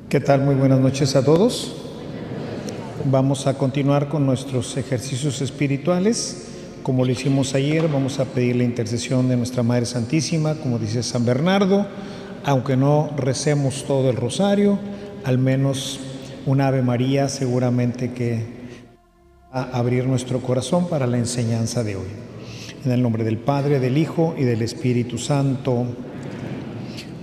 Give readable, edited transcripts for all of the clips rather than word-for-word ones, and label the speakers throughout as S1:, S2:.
S1: ¿Qué tal? Muy buenas noches a todos. Vamos a continuar con nuestros ejercicios espirituales. Como lo hicimos ayer, vamos a pedir la intercesión de nuestra Madre Santísima, como dice San Bernardo, aunque no recemos todo el rosario, al menos un Ave María seguramente que va a abrir nuestro corazón para la enseñanza de hoy. En el nombre del Padre, del Hijo y del Espíritu Santo.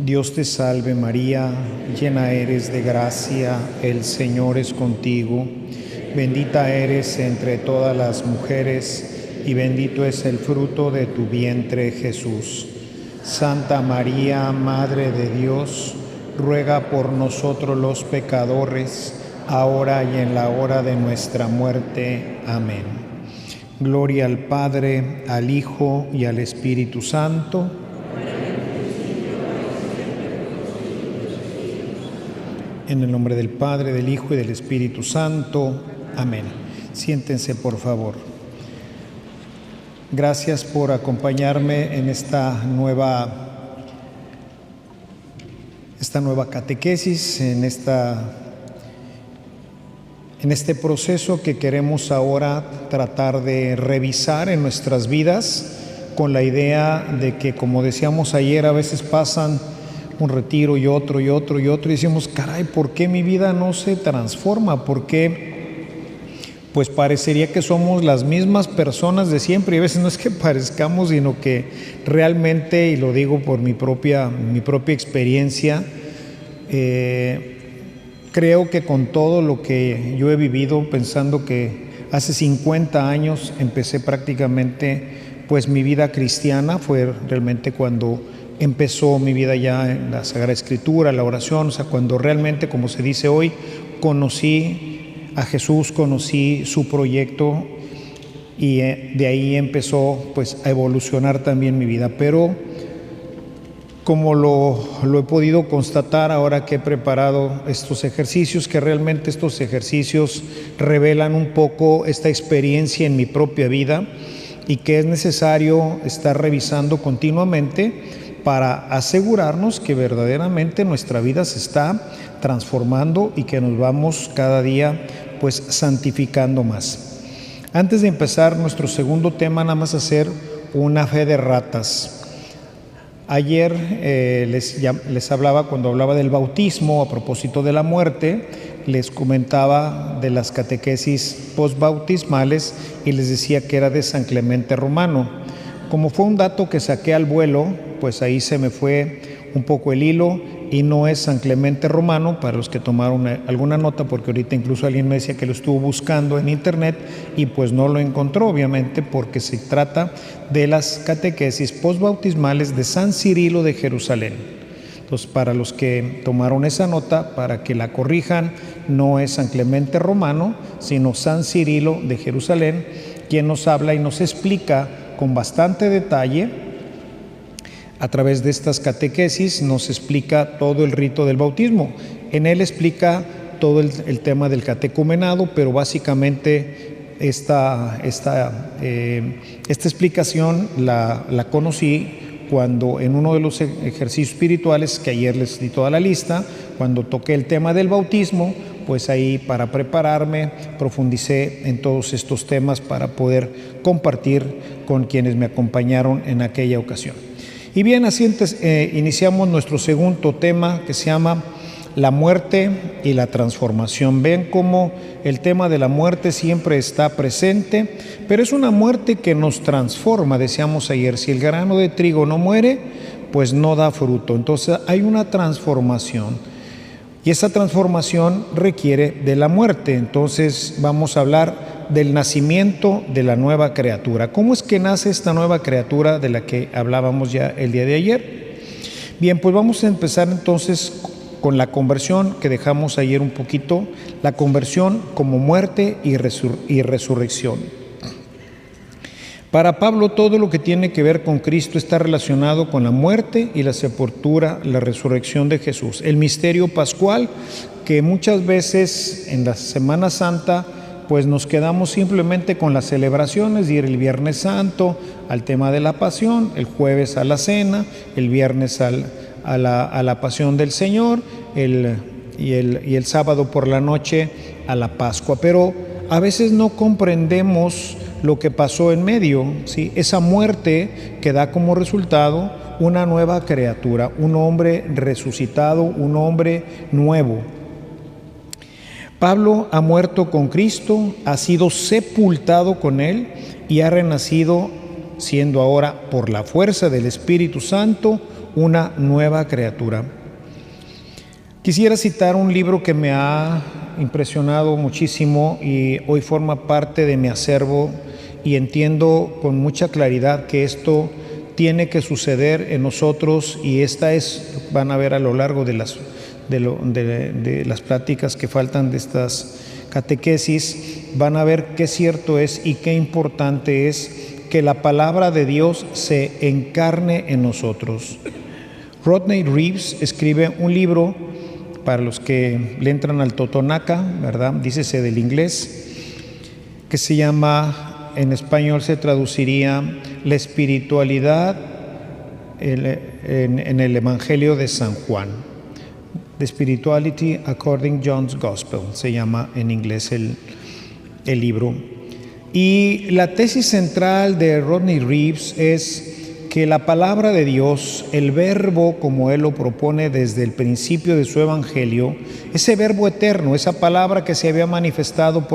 S1: Dios te salve María, llena eres de gracia, el Señor es contigo. Bendita eres entre todas las mujeres y bendito es el fruto de tu vientre Jesús. Santa María, Madre de Dios, ruega por nosotros los pecadores, ahora y en la hora de nuestra muerte. Amén. Gloria al Padre, al Hijo y al Espíritu Santo. En el nombre del Padre, del Hijo y del Espíritu Santo. Amén. Siéntense, por favor. Gracias por acompañarme en esta nueva catequesis, en este proceso que queremos ahora tratar de revisar en nuestras vidas, con la idea de que, como decíamos ayer, a veces pasan un retiro y otro, y decimos, caray, ¿por qué mi vida no se transforma? ¿Por qué? Pues parecería que somos las mismas personas de siempre, y a veces no es que parezcamos, sino que realmente, y lo digo por mi propia experiencia, creo que con todo lo que yo he vivido, pensando que hace 50 años empecé prácticamente pues mi vida cristiana, fue realmente cuando empezó mi vida ya en la Sagrada Escritura, la oración, o sea, cuando realmente, como se dice hoy, conocí a Jesús, conocí su proyecto y de ahí empezó pues a evolucionar también mi vida. Pero como lo he podido constatar ahora que he preparado estos ejercicios, que realmente estos ejercicios revelan un poco esta experiencia en mi propia vida y que es necesario estar revisando continuamente para asegurarnos que verdaderamente nuestra vida se está transformando y que nos vamos cada día pues santificando más. Antes de empezar nuestro segundo tema, nada más hacer una fe de ratas. Ayer les hablaba, cuando hablaba del bautismo, a propósito de la muerte, les comentaba de las catequesis postbautismales y les decía que era de San Clemente Romano. Como fue un dato que saqué al vuelo, pues ahí se me fue un poco el hilo y no es San Clemente Romano, para los que tomaron alguna nota, porque ahorita incluso alguien me decía que lo estuvo buscando en internet y pues no lo encontró, obviamente, porque se trata de las catequesis postbautismales de San Cirilo de Jerusalén. Entonces, para los que tomaron esa nota, para que la corrijan, no es San Clemente Romano, sino San Cirilo de Jerusalén, quien nos habla y nos explica con bastante detalle. A través de estas catequesis nos explica todo el rito del bautismo. En él explica todo el tema del catecumenado, pero básicamente esta explicación la conocí cuando en uno de los ejercicios espirituales, que ayer les di toda la lista, cuando toqué el tema del bautismo, pues ahí, para prepararme, profundicé en todos estos temas para poder compartir con quienes me acompañaron en aquella ocasión. Y bien, así iniciamos nuestro segundo tema, que se llama la muerte y la transformación. Ven cómo el tema de la muerte siempre está presente, pero es una muerte que nos transforma. Decíamos ayer, si el grano de trigo no muere, pues no da fruto. Entonces hay una transformación y esa transformación requiere de la muerte. Entonces vamos a hablar del nacimiento de la nueva criatura. ¿Cómo es que nace esta nueva criatura de la que hablábamos ya el día de ayer? Bien, pues vamos a empezar entonces con la conversión que dejamos ayer un poquito, la conversión como muerte y resurrección. Para Pablo, todo lo que tiene que ver con Cristo está relacionado con la muerte y la sepultura, la resurrección de Jesús. El misterio pascual, que muchas veces en la Semana Santa pues nos quedamos simplemente con las celebraciones, ir el Viernes Santo al tema de la pasión, el jueves a la cena, el viernes a la pasión del Señor, el y el sábado por la noche a la Pascua. Pero a veces no comprendemos lo que pasó en medio, ¿sí? Esa muerte que da como resultado una nueva criatura, un hombre resucitado, un hombre nuevo. Pablo ha muerto con Cristo, ha sido sepultado con Él y ha renacido, siendo ahora, por la fuerza del Espíritu Santo, una nueva criatura. Quisiera citar un libro que me ha impresionado muchísimo y hoy forma parte de mi acervo, y entiendo con mucha claridad que esto tiene que suceder en nosotros, y van a ver a lo largo de las pláticas que faltan de estas catequesis, van a ver qué cierto es y qué importante es que la palabra de Dios se encarne en nosotros. Rodney Reeves escribe un libro, para los que le entran al totonaca, ¿verdad? Dícese del inglés, que se llama, en español se traduciría La espiritualidad en el Evangelio de San Juan. The Spirituality According John's Gospel, se llama en inglés el libro. Y la tesis central de Rodney Reeves es que la palabra de Dios, el verbo como Él lo propone desde el principio de su Evangelio, ese verbo eterno, esa palabra que se había manifestado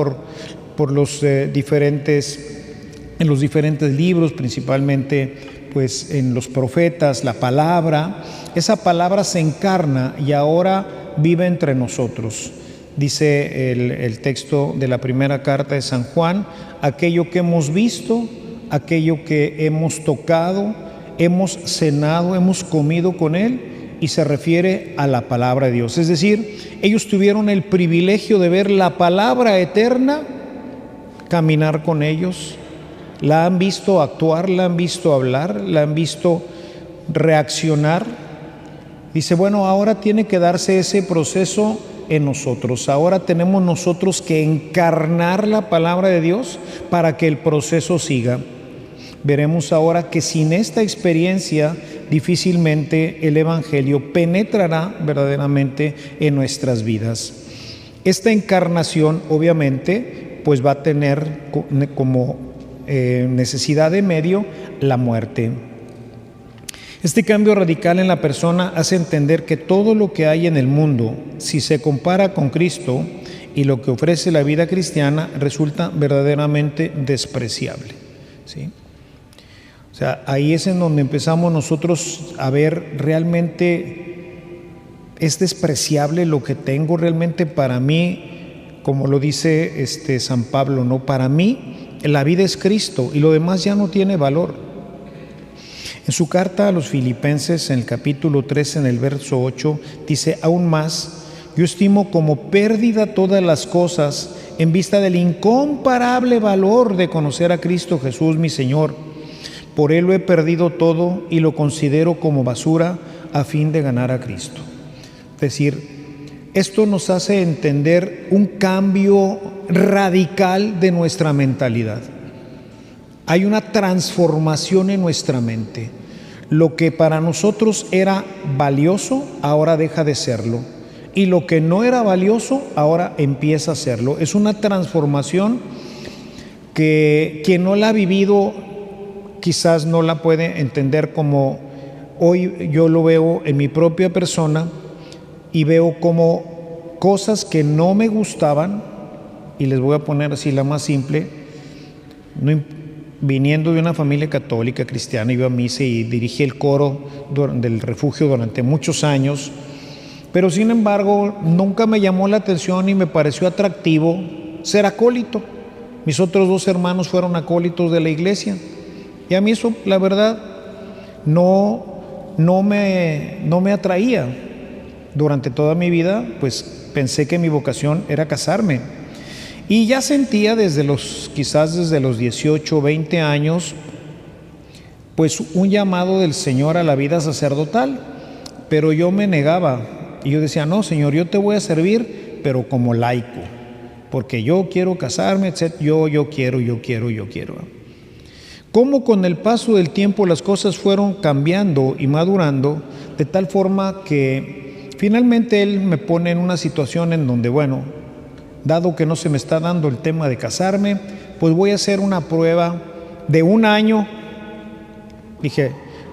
S1: en los diferentes libros, principalmente pues en los profetas, la palabra, esa palabra se encarna y ahora vive entre nosotros. Dice el texto de la primera carta de San Juan: aquello que hemos visto, aquello que hemos tocado, hemos cenado, hemos comido con Él, y se refiere a la palabra de Dios. Es decir, ellos tuvieron el privilegio de ver la palabra eterna caminar con ellos, la han visto actuar, la han visto hablar, la han visto reaccionar. Dice, bueno, ahora tiene que darse ese proceso en nosotros. Ahora tenemos nosotros que encarnar la palabra de Dios para que el proceso siga. Veremos ahora que sin esta experiencia difícilmente el Evangelio penetrará verdaderamente en nuestras vidas. Esta encarnación obviamente pues va a tener como necesidad de medio la muerte. Este cambio radical en la persona hace entender que todo lo que hay en el mundo, si se compara con Cristo y lo que ofrece la vida cristiana, resulta verdaderamente despreciable, ¿sí? O sea, ahí es en donde empezamos nosotros a ver realmente es despreciable lo que tengo realmente para mí, como lo dice San Pablo, ¿no? Para mí la vida es Cristo y lo demás ya no tiene valor. En su carta a los Filipenses, en el capítulo 3, en el verso 8, dice, aún más, yo estimo como pérdida todas las cosas en vista del incomparable valor de conocer a Cristo Jesús mi Señor. Por Él lo he perdido todo y lo considero como basura a fin de ganar a Cristo. Es decir, esto nos hace entender un cambio radical de nuestra mentalidad. Hay una transformación en nuestra mente. Lo que para nosotros era valioso, ahora deja de serlo. Y lo que no era valioso, ahora empieza a serlo. Es una transformación que quien no la ha vivido quizás no la puede entender como hoy yo lo veo en mi propia persona, y veo como cosas que no me gustaban, y les voy a poner así la más simple, viniendo de una familia católica cristiana, iba a misa y dirigí el coro del refugio durante muchos años, pero sin embargo nunca me llamó la atención y me pareció atractivo ser acólito. Mis otros dos hermanos fueron acólitos de la iglesia y a mí eso, la verdad, no me atraía. Durante toda mi vida, pues pensé que mi vocación era casarme. Y ya sentía quizás desde los 18 o 20 años, pues un llamado del Señor a la vida sacerdotal. Pero yo me negaba. Y yo decía, no, Señor, yo te voy a servir, pero como laico. Porque yo quiero casarme, etc. Yo quiero. Cómo con el paso del tiempo las cosas fueron cambiando y madurando de tal forma que finalmente Él me pone en una situación en donde, bueno, dado que no se me está dando el tema de casarme, pues voy a hacer una prueba de 1 año. Dije,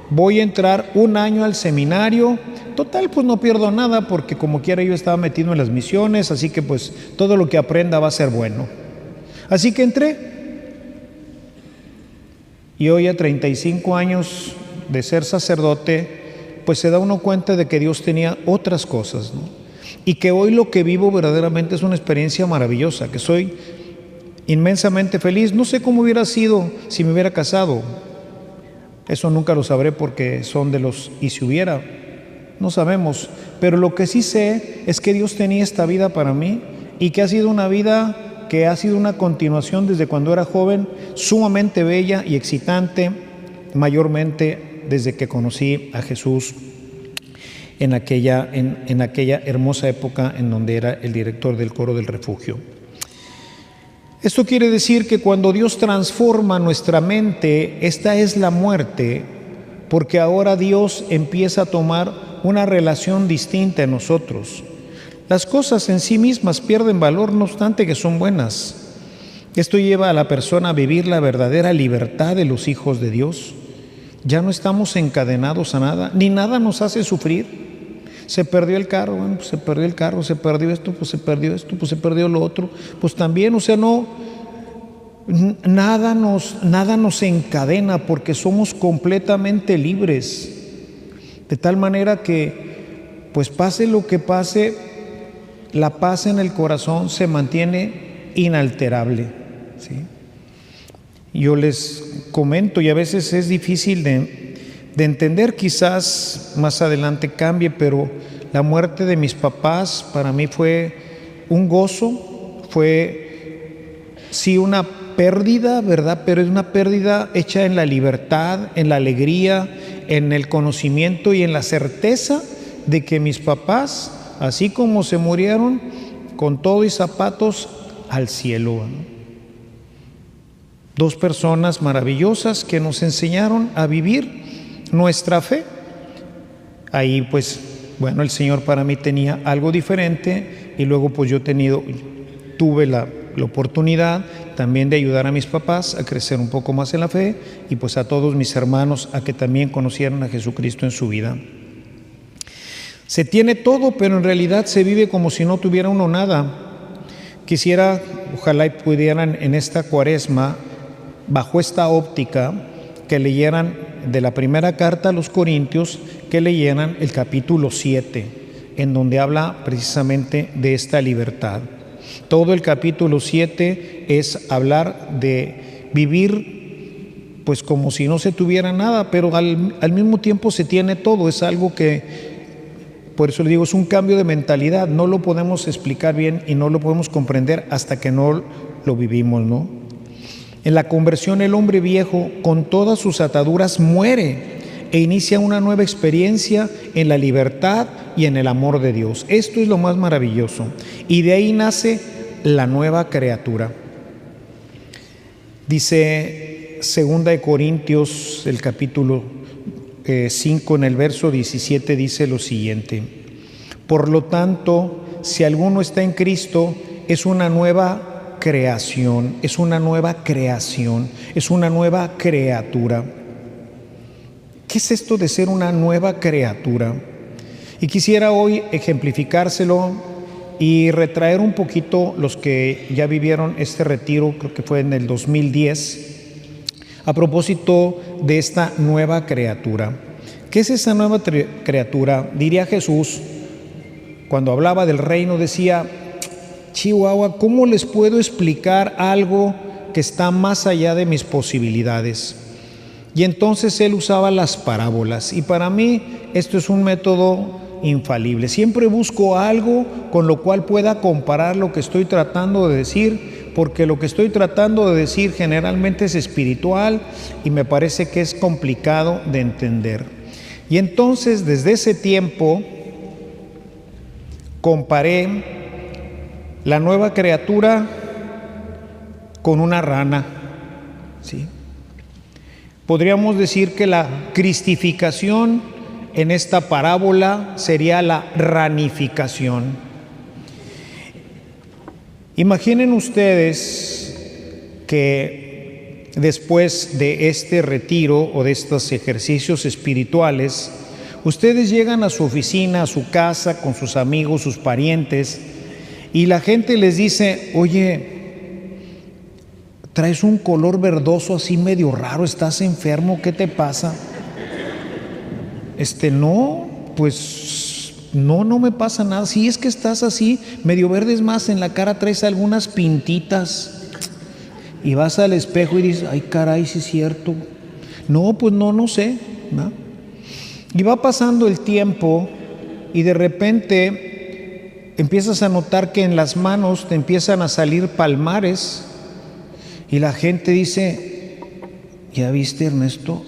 S1: voy a entrar 1 año al seminario. Total, pues no pierdo nada, porque como quiera yo estaba metido en las misiones, así que pues todo lo que aprenda va a ser bueno. Así que entré. Y hoy, a 35 años de ser sacerdote, pues se da uno cuenta de que Dios tenía otras cosas, ¿no? Y que hoy lo que vivo verdaderamente es una experiencia maravillosa, que soy inmensamente feliz. No sé cómo hubiera sido si me hubiera casado. Eso nunca lo sabré, porque son de los y si hubiera. No sabemos. Pero lo que sí sé es que Dios tenía esta vida para mí, y que ha sido una vida que ha sido una continuación desde cuando era joven, sumamente bella y excitante, mayormente desde que conocí a Jesús en aquella hermosa época en donde era el director del coro del refugio. Esto quiere decir que cuando Dios transforma nuestra mente, esta es la muerte, porque ahora Dios empieza a tomar una relación distinta en nosotros. Las cosas en sí mismas pierden valor, no obstante que son buenas. Esto lleva a la persona a vivir la verdadera libertad de los hijos de Dios. Ya no estamos encadenados a nada, ni nada nos hace sufrir. Se perdió el carro, bueno, pues se perdió el carro, se perdió esto, pues se perdió esto, pues se perdió lo otro. Pues también, o sea, nada nos encadena, porque somos completamente libres. De tal manera que, pues pase lo que pase, la paz en el corazón se mantiene inalterable, ¿sí? Yo les comento, y a veces es difícil de entender, quizás más adelante cambie, pero la muerte de mis papás para mí fue un gozo, fue sí una pérdida, ¿verdad? Pero es una pérdida hecha en la libertad, en la alegría, en el conocimiento y en la certeza de que mis papás, así como se murieron, con todo y zapatos, al cielo, ¿no? 2 personas maravillosas que nos enseñaron a vivir nuestra fe. Ahí pues, bueno, el Señor para mí tenía algo diferente, y luego pues yo tuve la oportunidad también de ayudar a mis papás a crecer un poco más en la fe, y pues a todos mis hermanos a que también conocieran a Jesucristo en su vida. Se tiene todo, pero en realidad se vive como si no tuviera uno nada. Quisiera, ojalá y pudieran en esta Cuaresma, bajo esta óptica, que leyeran de la primera carta a los Corintios, que leyeran el capítulo 7, en donde habla precisamente de esta libertad. Todo el capítulo 7 es hablar de vivir pues como si no se tuviera nada, pero al mismo tiempo se tiene todo. Es algo que, por eso le digo, es un cambio de mentalidad. No lo podemos explicar bien y no lo podemos comprender hasta que no lo vivimos, ¿no? En la conversión, el hombre viejo, con todas sus ataduras, muere e inicia una nueva experiencia en la libertad y en el amor de Dios. Esto es lo más maravilloso. Y de ahí nace la nueva criatura. Dice 2 Corintios, el capítulo 5, en el verso 17, dice lo siguiente: por lo tanto, si alguno está en Cristo, es una nueva creación, es una nueva creación, es una nueva criatura. ¿Qué es esto de ser una nueva criatura? Y quisiera hoy ejemplificárselo y retraer un poquito los que ya vivieron este retiro, creo que fue en el 2010, a propósito de esta nueva criatura. ¿Qué es esa nueva criatura? Diría Jesús, cuando hablaba del reino, decía: Chihuahua, ¿cómo les puedo explicar algo que está más allá de mis posibilidades? Y entonces él usaba las parábolas, y para mí esto es un método infalible. Siempre busco algo con lo cual pueda comparar lo que estoy tratando de decir, porque lo que estoy tratando de decir generalmente es espiritual y me parece que es complicado de entender. Y entonces desde ese tiempo comparé la nueva criatura con una rana, ¿sí? Podríamos decir que la cristificación en esta parábola sería la ranificación. Imaginen ustedes que después de este retiro o de estos ejercicios espirituales, ustedes llegan a su oficina, a su casa, con sus amigos, sus parientes, y la gente les dice: oye, traes un color verdoso así medio raro, ¿estás enfermo? ¿Qué te pasa? No, pues no me pasa nada. Sí, es que estás así medio verde, es más, en la cara traes algunas pintitas. Y vas al espejo y dices: ay, caray, sí es cierto. No, pues no sé, ¿no? Y va pasando el tiempo y de repente empiezas a notar que en las manos te empiezan a salir palmares y la gente dice: ¿ya viste, Ernesto?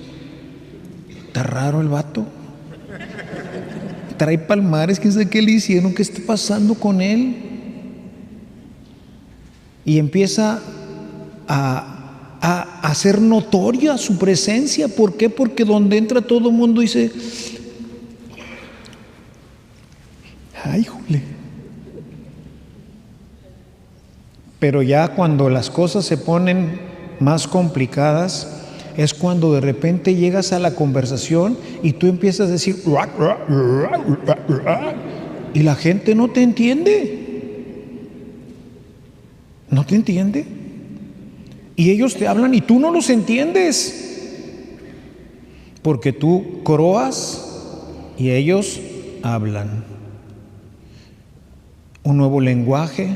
S1: Está raro el vato. Trae palmares, ¿quién sabe qué le hicieron? ¿Qué está pasando con él? Y empieza a hacer notoria su presencia. ¿Por qué? Porque donde entra todo el mundo dice: ay, jole. Pero ya cuando las cosas se ponen más complicadas, es cuando de repente llegas a la conversación y tú empiezas a decir y la gente no te entiende. No te entiende. Y ellos te hablan y tú no los entiendes. Porque tú croas y ellos hablan. Un nuevo lenguaje,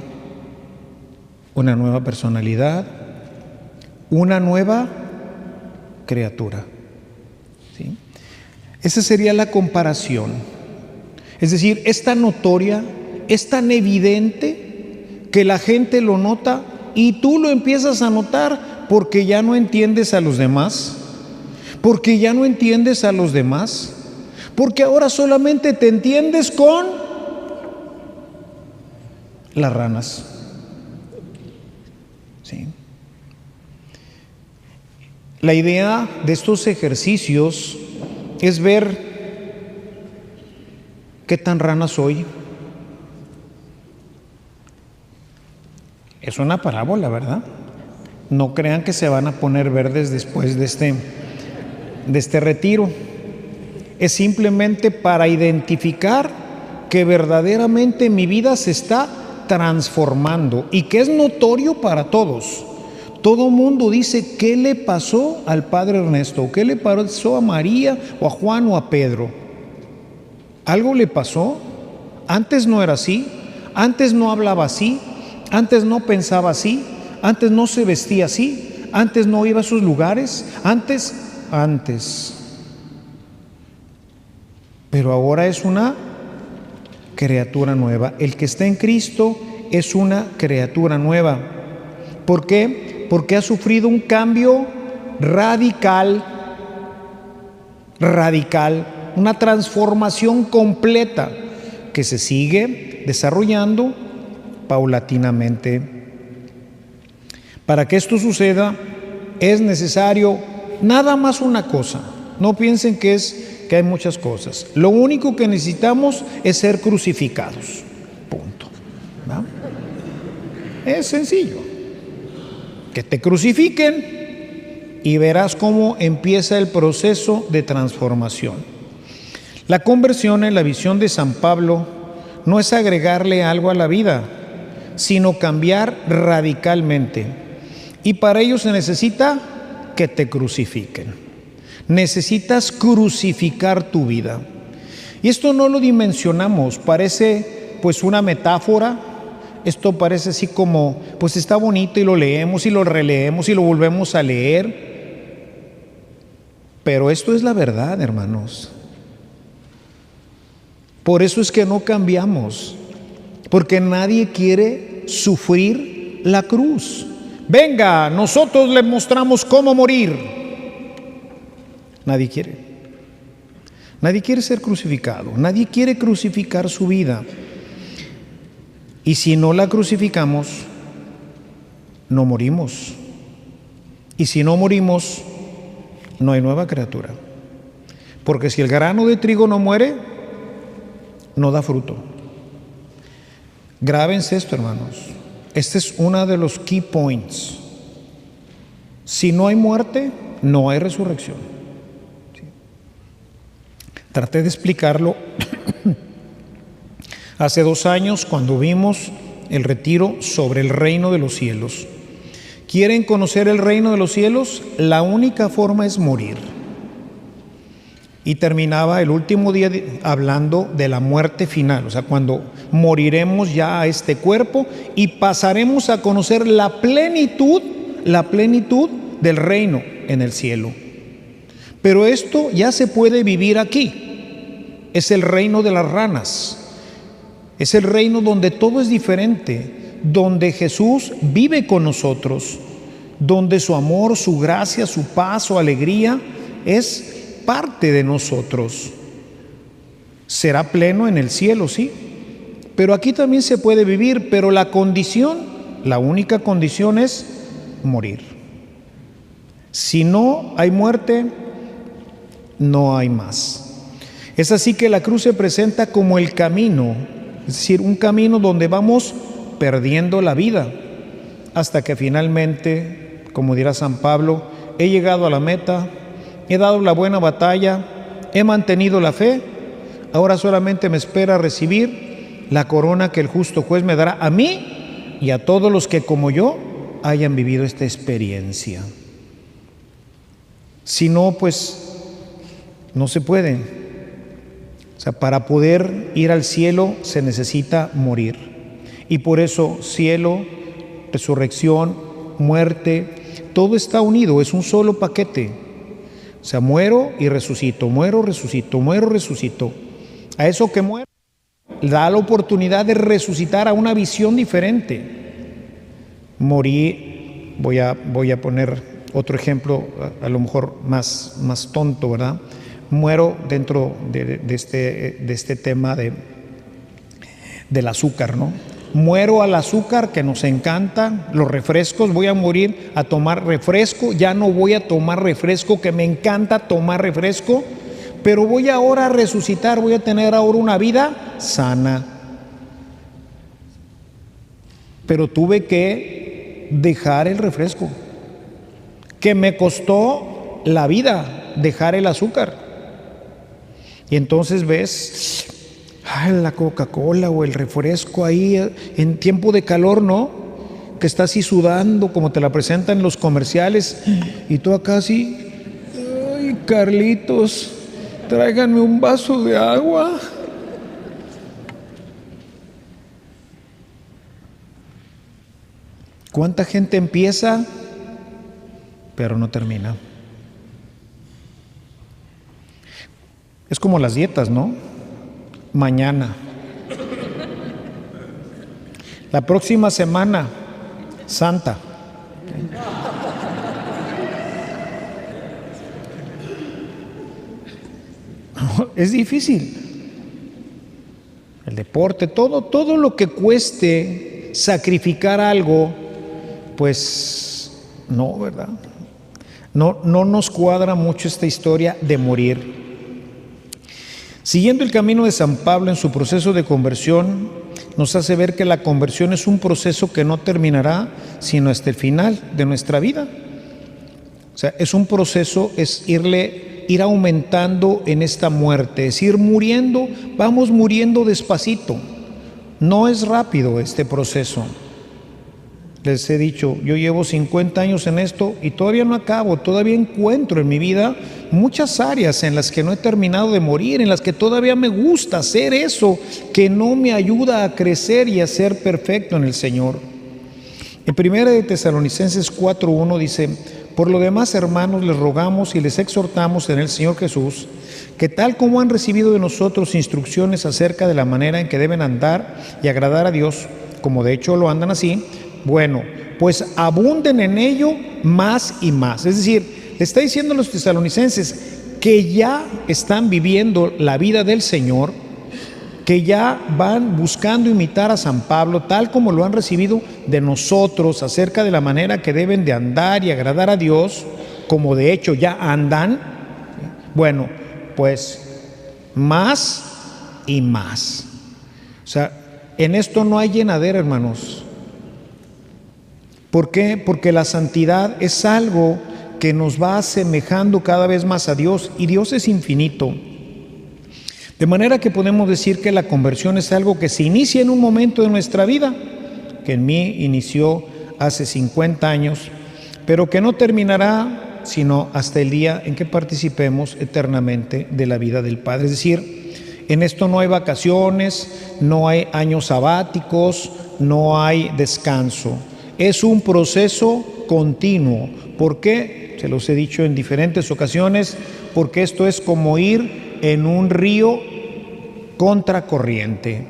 S1: una nueva personalidad, una nueva criatura. ¿Sí? Esa sería la comparación. Es decir, es tan notoria, es tan evidente que la gente lo nota y tú lo empiezas a notar porque ya no entiendes a los demás, porque ya no entiendes a los demás, porque ahora solamente te entiendes con las ranas. ¿Sí? La idea de estos ejercicios es ver qué tan rana soy. Es una parábola, ¿verdad? No crean que se van a poner verdes después de este retiro. Es simplemente para identificar que verdaderamente mi vida se está transformando y que es notorio para todos. Todo mundo dice: ¿qué le pasó al padre Ernesto? ¿Qué le pasó a María o a Juan o a Pedro? ¿Algo le pasó? Antes no era así, antes no hablaba así, antes no pensaba así, antes no se vestía así, antes no iba a sus lugares, antes. Pero ahora es una criatura nueva. El que está en Cristo es una criatura nueva. ¿Por qué? Porque ha sufrido un cambio radical, una transformación completa que se sigue desarrollando paulatinamente. Para que esto suceda es necesario nada más una cosa. No piensen que hay muchas cosas. Lo único que necesitamos es ser crucificados. Punto. ¿No? Es sencillo. Que te crucifiquen y verás cómo empieza el proceso de transformación. La conversión, en la visión de San Pablo, no es agregarle algo a la vida, sino cambiar radicalmente. Y para ello se necesita que te crucifiquen. Necesitas crucificar tu vida. Y esto no lo dimensionamos, parece pues una metáfora. Esto parece así como, pues está bonito y lo leemos y lo releemos y lo volvemos a leer. Pero esto es la verdad, hermanos. Por eso es que no cambiamos, porque nadie quiere sufrir la cruz. Venga, nosotros le mostramos cómo morir. Nadie quiere. Nadie quiere ser crucificado, nadie quiere crucificar su vida. Y si no la crucificamos, no morimos. Y si no morimos, no hay nueva criatura. Porque si el grano de trigo no muere, no da fruto. Grábense esto, hermanos. Este es uno de los key points. Si no hay muerte, no hay resurrección. ¿Sí? Traté de explicarlo hace 2 años cuando vimos el retiro sobre el reino de los cielos. ¿Quieren conocer el reino de los cielos? La única forma es morir. Y terminaba el último día hablando de la muerte final, o sea, cuando moriremos ya a este cuerpo y pasaremos a conocer la plenitud del reino en el cielo. Pero esto ya se puede vivir aquí. Es el reino de las ranas. Es el reino donde todo es diferente, donde Jesús vive con nosotros, donde su amor, su gracia, su paz, su alegría es parte de nosotros. Será pleno en el cielo, sí, pero aquí también se puede vivir, pero la única condición es morir. Si no hay muerte, no hay más. Es así que la cruz se presenta como el camino, es decir, un camino donde vamos perdiendo la vida, hasta que finalmente, como dirá San Pablo, he llegado a la meta, he dado la buena batalla, he mantenido la fe, ahora solamente me espera recibir la corona que el justo juez me dará a mí y a todos los que como yo hayan vivido esta experiencia. Si no, pues no se puede. O sea, para poder ir al cielo se necesita morir. Y por eso cielo, resurrección, muerte, todo está unido, es un solo paquete. O sea, muero y resucito, muero, resucito, muero, resucito. A eso que muero da la oportunidad de resucitar a una visión diferente. Morí, voy a poner otro ejemplo, a lo mejor más tonto, ¿verdad? Muero dentro de este tema del azúcar, ¿no? Muero al azúcar que nos encanta, los refrescos, voy a morir a tomar refresco, ya no voy a tomar refresco, que me encanta tomar refresco, pero voy ahora a resucitar, voy a tener ahora una vida sana. Pero tuve que dejar el refresco, que me costó la vida dejar el azúcar. Y entonces ves la Coca-Cola o el refresco ahí en tiempo de calor, ¿no? Que está así sudando como te la presentan en los comerciales y tú acá así, ay, Carlitos, tráiganme un vaso de agua. ¿Cuánta gente empieza pero no termina? Es como las dietas, ¿no? Mañana, la próxima semana santa. Es difícil. El deporte, todo lo que cueste sacrificar algo, pues no, ¿verdad? No nos cuadra mucho esta historia de morir. Siguiendo el camino de San Pablo en su proceso de conversión, nos hace ver que la conversión es un proceso que no terminará sino hasta el final de nuestra vida. O sea, es un proceso, es ir aumentando en esta muerte, es ir muriendo, vamos muriendo despacito. No es rápido este proceso. Les he dicho, yo llevo 50 años en esto y todavía no acabo, todavía encuentro en mi vida muchas áreas en las que no he terminado de morir, en las que todavía me gusta hacer eso que no me ayuda a crecer y a ser perfecto en el Señor. En 1 de Tesalonicenses 4:1 dice: por lo demás, hermanos, les rogamos y les exhortamos en el Señor Jesús, que tal como han recibido de nosotros instrucciones acerca de la manera en que deben andar y agradar a Dios, como de hecho lo andan así, bueno, pues abunden en ello más y más. Es decir, le está diciendo a los tesalonicenses que ya están viviendo la vida del Señor, que ya van buscando imitar a San Pablo, tal como lo han recibido de nosotros, acerca de la manera que deben de andar y agradar a Dios, como de hecho ya andan. Bueno, pues más y más. O sea, en esto no hay llenadera, hermanos. ¿Por qué? Porque la santidad es algo que nos va asemejando cada vez más a Dios, y Dios es infinito. De manera que podemos decir que la conversión es algo que se inicia en un momento de nuestra vida, que en mí inició hace 50 años, pero que no terminará sino hasta el día en que participemos eternamente de la vida del Padre. Es decir, en esto no hay vacaciones, no hay años sabáticos, no hay descanso. Es un proceso continuo. ¿Por qué? Se los he dicho en diferentes ocasiones, porque esto es como ir en un río contracorriente.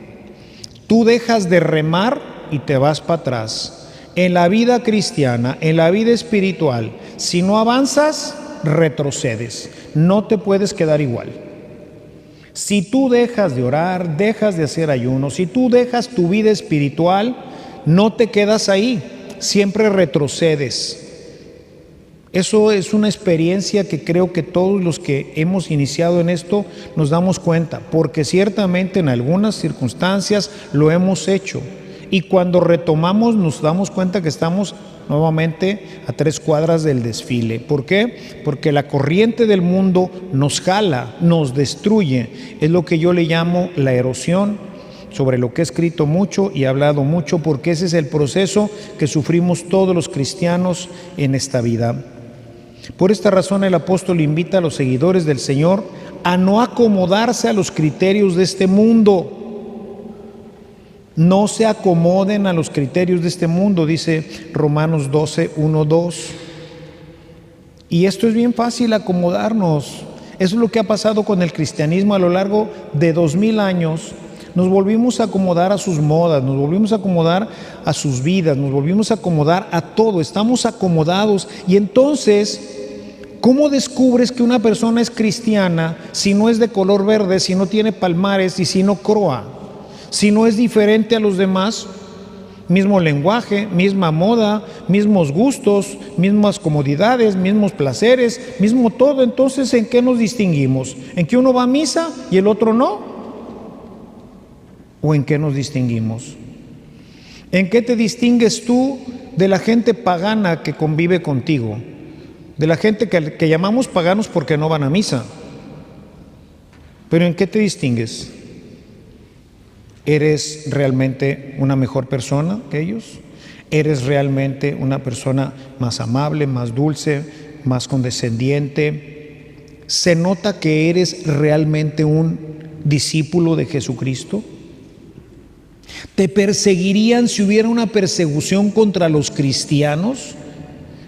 S1: Tú dejas de remar y te vas para atrás. En la vida cristiana, en la vida espiritual, si no avanzas, retrocedes. No te puedes quedar igual. Si tú dejas de orar, dejas de hacer ayuno, si tú dejas tu vida espiritual, no te quedas ahí, siempre retrocedes. Eso es una experiencia que creo que todos los que hemos iniciado en esto nos damos cuenta, porque ciertamente en algunas circunstancias lo hemos hecho. Y cuando retomamos nos damos cuenta que estamos nuevamente a 3 cuadras del desfile. ¿Por qué? Porque la corriente del mundo nos jala, nos destruye. Es lo que yo le llamo la erosión, sobre lo que he escrito mucho y he hablado mucho, porque ese es el proceso que sufrimos todos los cristianos en esta vida. Por esta razón el apóstol invita a los seguidores del Señor a no acomodarse a los criterios de este mundo. No se acomoden a los criterios de este mundo, dice Romanos 12, 1, 2. Y esto es bien fácil, acomodarnos. Eso es lo que ha pasado con el cristianismo a lo largo de 2000 años. Nos volvimos a acomodar a sus modas, nos volvimos a acomodar a sus vidas, nos volvimos a acomodar a todo. Estamos acomodados. Y entonces, ¿cómo descubres que una persona es cristiana si no es de color verde, si no tiene palmares y si no croa? Si no es diferente a los demás, mismo lenguaje, misma moda, mismos gustos, mismas comodidades, mismos placeres, mismo todo. Entonces, ¿en qué nos distinguimos? ¿En que uno va a misa y el otro no? ¿O en qué nos distinguimos? ¿En qué te distingues tú de la gente pagana que convive contigo? De la gente que llamamos paganos porque no van a misa. ¿Pero en qué te distingues? ¿Eres realmente una mejor persona que ellos? ¿Eres realmente una persona más amable, más dulce, más condescendiente? ¿Se nota que eres realmente un discípulo de Jesucristo? ¿Te perseguirían si hubiera una persecución contra los cristianos?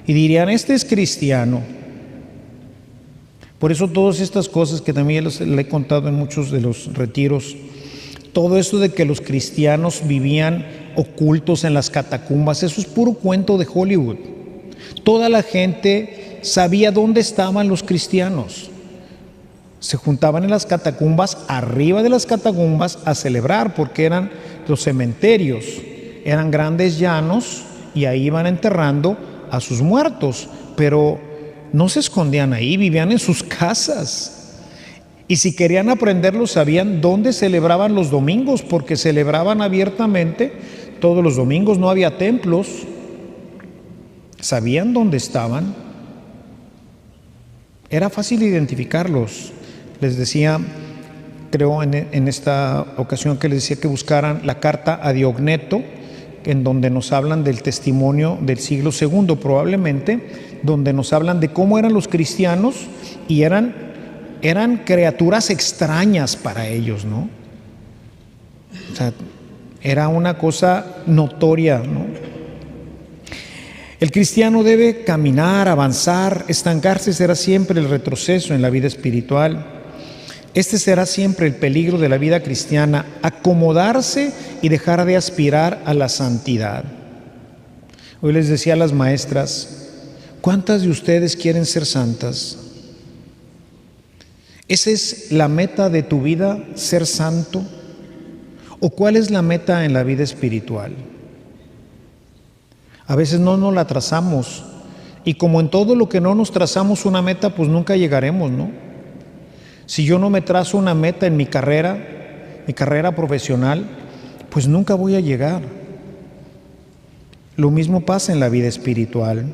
S1: Y dirían, este es cristiano. Por eso todas estas cosas que también les he contado en muchos de los retiros, todo eso de que los cristianos vivían ocultos en las catacumbas, eso es puro cuento de Hollywood. Toda la gente sabía dónde estaban los cristianos. Se juntaban en las catacumbas, arriba de las catacumbas, a celebrar, porque eran los cementerios, eran grandes llanos y ahí iban enterrando a sus muertos, pero no se escondían ahí, vivían en sus casas. Y si querían aprenderlo, sabían dónde celebraban los domingos, porque celebraban abiertamente todos los domingos, no había templos, sabían dónde estaban. Era fácil identificarlos. Les decía, creo en esta ocasión que les decía que buscaran la carta a Diogneto, en donde nos hablan del testimonio del siglo II, probablemente, donde nos hablan de cómo eran los cristianos, y eran criaturas extrañas para ellos, ¿no? O sea, era una cosa notoria, ¿no? El cristiano debe caminar, avanzar, estancarse será siempre el retroceso en la vida espiritual. Este será siempre el peligro de la vida cristiana, acomodarse y dejar de aspirar a la santidad. Hoy les decía a las maestras, ¿cuántas de ustedes quieren ser santas? ¿Esa es la meta de tu vida, ser santo? ¿O cuál es la meta en la vida espiritual? A veces no nos la trazamos, y como en todo lo que no nos trazamos una meta, pues nunca llegaremos, ¿no? Si yo no me trazo una meta en mi carrera profesional, pues nunca voy a llegar. Lo mismo pasa en la vida espiritual.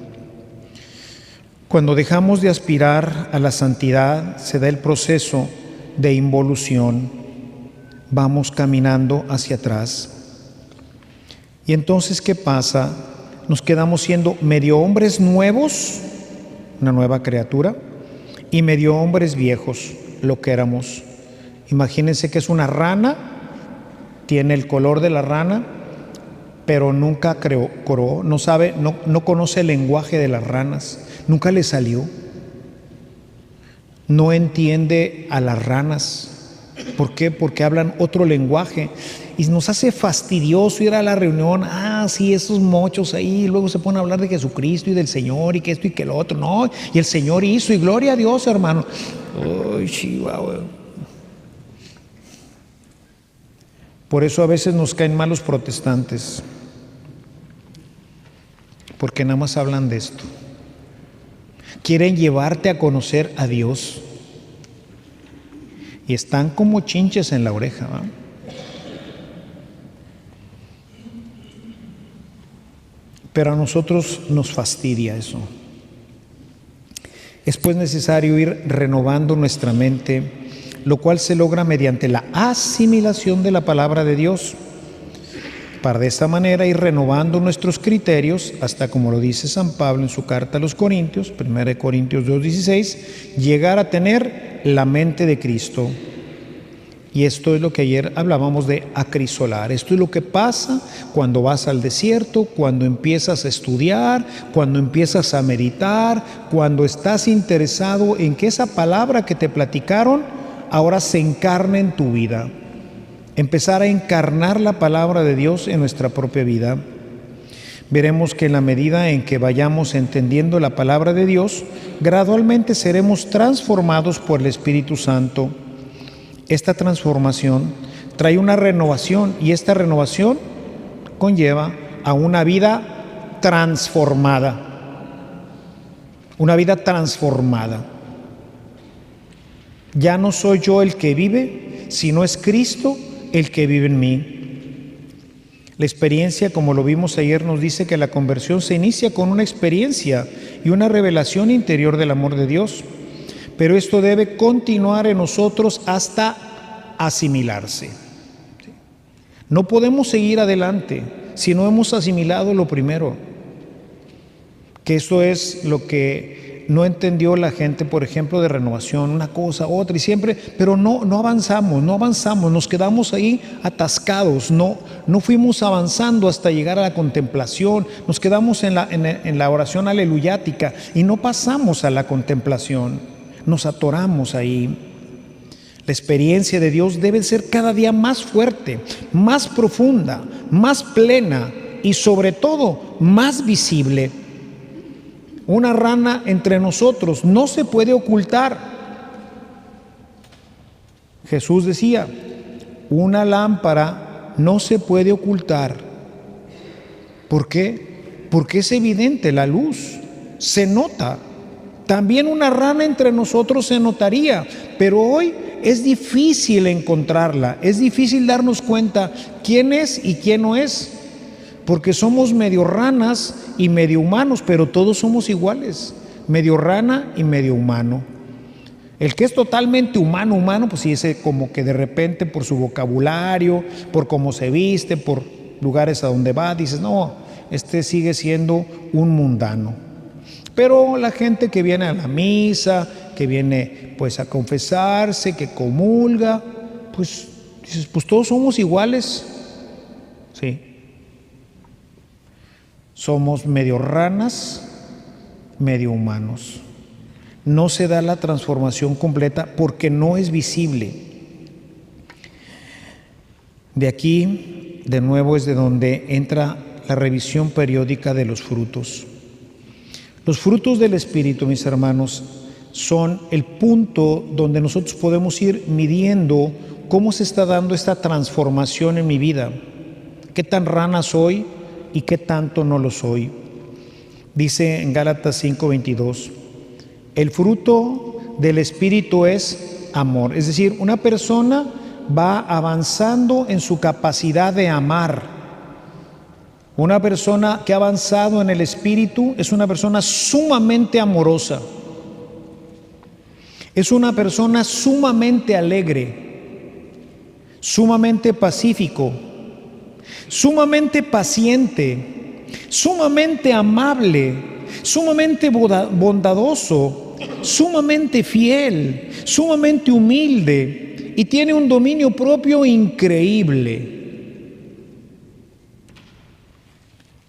S1: Cuando dejamos de aspirar a la santidad, se da el proceso de involución. Vamos caminando hacia atrás. Y entonces, ¿qué pasa? Nos quedamos siendo medio hombres nuevos, una nueva criatura, y medio hombres viejos, lo que éramos. Imagínense que es una rana, tiene el color de la rana, pero nunca creó, no conoce el lenguaje de las ranas, nunca le salió. No entiende a las ranas. ¿Por qué? Porque hablan otro lenguaje. Y nos hace fastidioso ir a la reunión. Sí, esos mochos ahí. Y luego se ponen a hablar de Jesucristo y del Señor y que esto y que lo otro. No, y el Señor hizo. Y gloria a Dios, hermano. Uy, chihuahua. Por eso a veces nos caen mal los protestantes. Porque nada más hablan de esto. Quieren llevarte a conocer a Dios. Y están como chinches en la oreja, ¿va? Pero a nosotros nos fastidia eso. Es pues necesario ir renovando nuestra mente, lo cual se logra mediante la asimilación de la palabra de Dios, para de esta manera ir renovando nuestros criterios hasta, como lo dice San Pablo en su carta a los Corintios, 1 Corintios 2:16, llegar a tener la mente de Cristo. Y esto es lo que ayer hablábamos de acrisolar. Esto es lo que pasa cuando vas al desierto, cuando empiezas a estudiar, cuando empiezas a meditar, cuando estás interesado en que esa palabra que te platicaron ahora se encarne en tu vida. Empezar a encarnar la palabra de Dios en nuestra propia vida. Veremos que en la medida en que vayamos entendiendo la palabra de Dios, gradualmente seremos transformados por el Espíritu Santo. Esta transformación trae una renovación y esta renovación conlleva a una vida transformada. Una vida transformada. Ya no soy yo el que vive, sino es Cristo el que vive en mí. La experiencia, como lo vimos ayer, nos dice que la conversión se inicia con una experiencia y una revelación interior del amor de Dios. Pero esto debe continuar en nosotros hasta asimilarse. No podemos seguir adelante si no hemos asimilado lo primero. Que eso es lo que no entendió la gente, por ejemplo, de Renovación, una cosa, otra, y siempre, pero no avanzamos, nos quedamos ahí atascados, no fuimos avanzando hasta llegar a la contemplación, nos quedamos en la oración aleluyática y no pasamos a la contemplación. Nos atoramos ahí. La experiencia de Dios debe ser cada día más fuerte, más profunda, más plena y sobre todo más visible. Una rana entre nosotros no se puede ocultar. Jesús decía, una lámpara no se puede ocultar. ¿Por qué? Porque es evidente la luz, se nota. También una rana entre nosotros se notaría, pero hoy es difícil encontrarla, es difícil darnos cuenta quién es y quién no es, porque somos medio ranas y medio humanos, pero todos somos iguales, medio rana y medio humano. El que es totalmente humano, pues sí, ese como que de repente por su vocabulario, por cómo se viste, por lugares a donde va, dices, no, este sigue siendo un mundano. Pero la gente que viene a la misa, que viene pues a confesarse, que comulga, pues dices, pues todos somos iguales. Sí. Somos medio ranas, medio humanos. No se da la transformación completa porque no es visible. De aquí, de nuevo, es de donde entra la revisión periódica de los frutos. Los frutos del Espíritu, mis hermanos, son el punto donde nosotros podemos ir midiendo cómo se está dando esta transformación en mi vida. ¿Qué tan rana soy y qué tanto no lo soy? Dice en Gálatas 5:22, el fruto del Espíritu es amor. Es decir, una persona va avanzando en su capacidad de amar. Una persona que ha avanzado en el espíritu es una persona sumamente amorosa. Es una persona sumamente alegre, sumamente pacífico, sumamente paciente, sumamente amable, sumamente bondadoso, sumamente fiel, sumamente humilde y tiene un dominio propio increíble.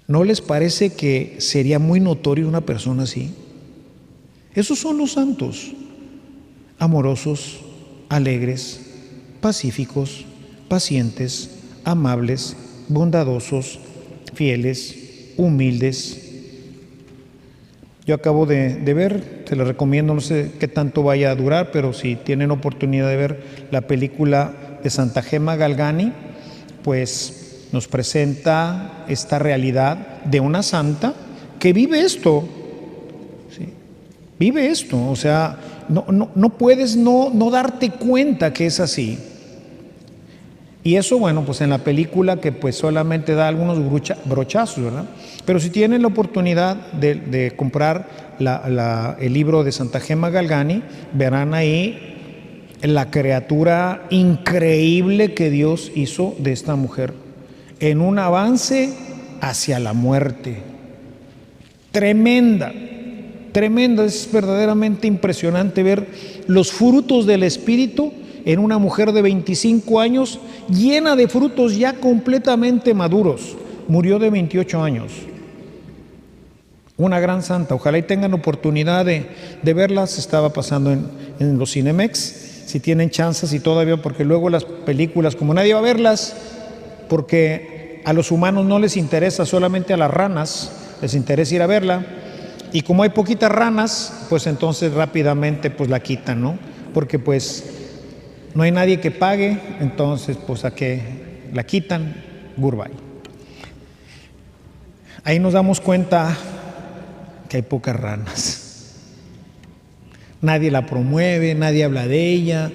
S1: ¿No les parece que sería muy notorio una persona así? Esos son los santos: amorosos, alegres, pacíficos, pacientes, amables, bondadosos, fieles, humildes. Yo acabo de ver, te lo recomiendo, no sé qué tanto vaya a durar, pero si tienen oportunidad de ver la película de Santa Gema Galgani, pues nos presenta esta realidad de una santa que vive esto, ¿sí? Vive esto, o sea, no puedes no darte cuenta que es así. Y eso, bueno, pues en la película que pues solamente da algunos brochazos, ¿verdad? Pero si tienen la oportunidad de comprar el libro de Santa Gema Galgani, verán ahí la criatura increíble que Dios hizo de esta mujer en un avance hacia la muerte. Tremenda, es verdaderamente impresionante ver los frutos del Espíritu en una mujer de 25 años, llena de frutos ya completamente maduros. Murió de 28 años. Una gran santa. Ojalá y tengan oportunidad de verla. Se estaba pasando en los Cinemex. Si tienen chances y todavía, porque luego las películas, como nadie va a verlas, porque a los humanos no les interesa, solamente a las ranas les interesa ir a verla. Y como hay poquitas ranas, pues entonces rápidamente pues la quitan, ¿no? Porque pues no hay nadie que pague, entonces pues a qué la quitan, goodbye. Ahí nos damos cuenta que hay pocas ranas. Nadie la promueve, nadie habla de ella.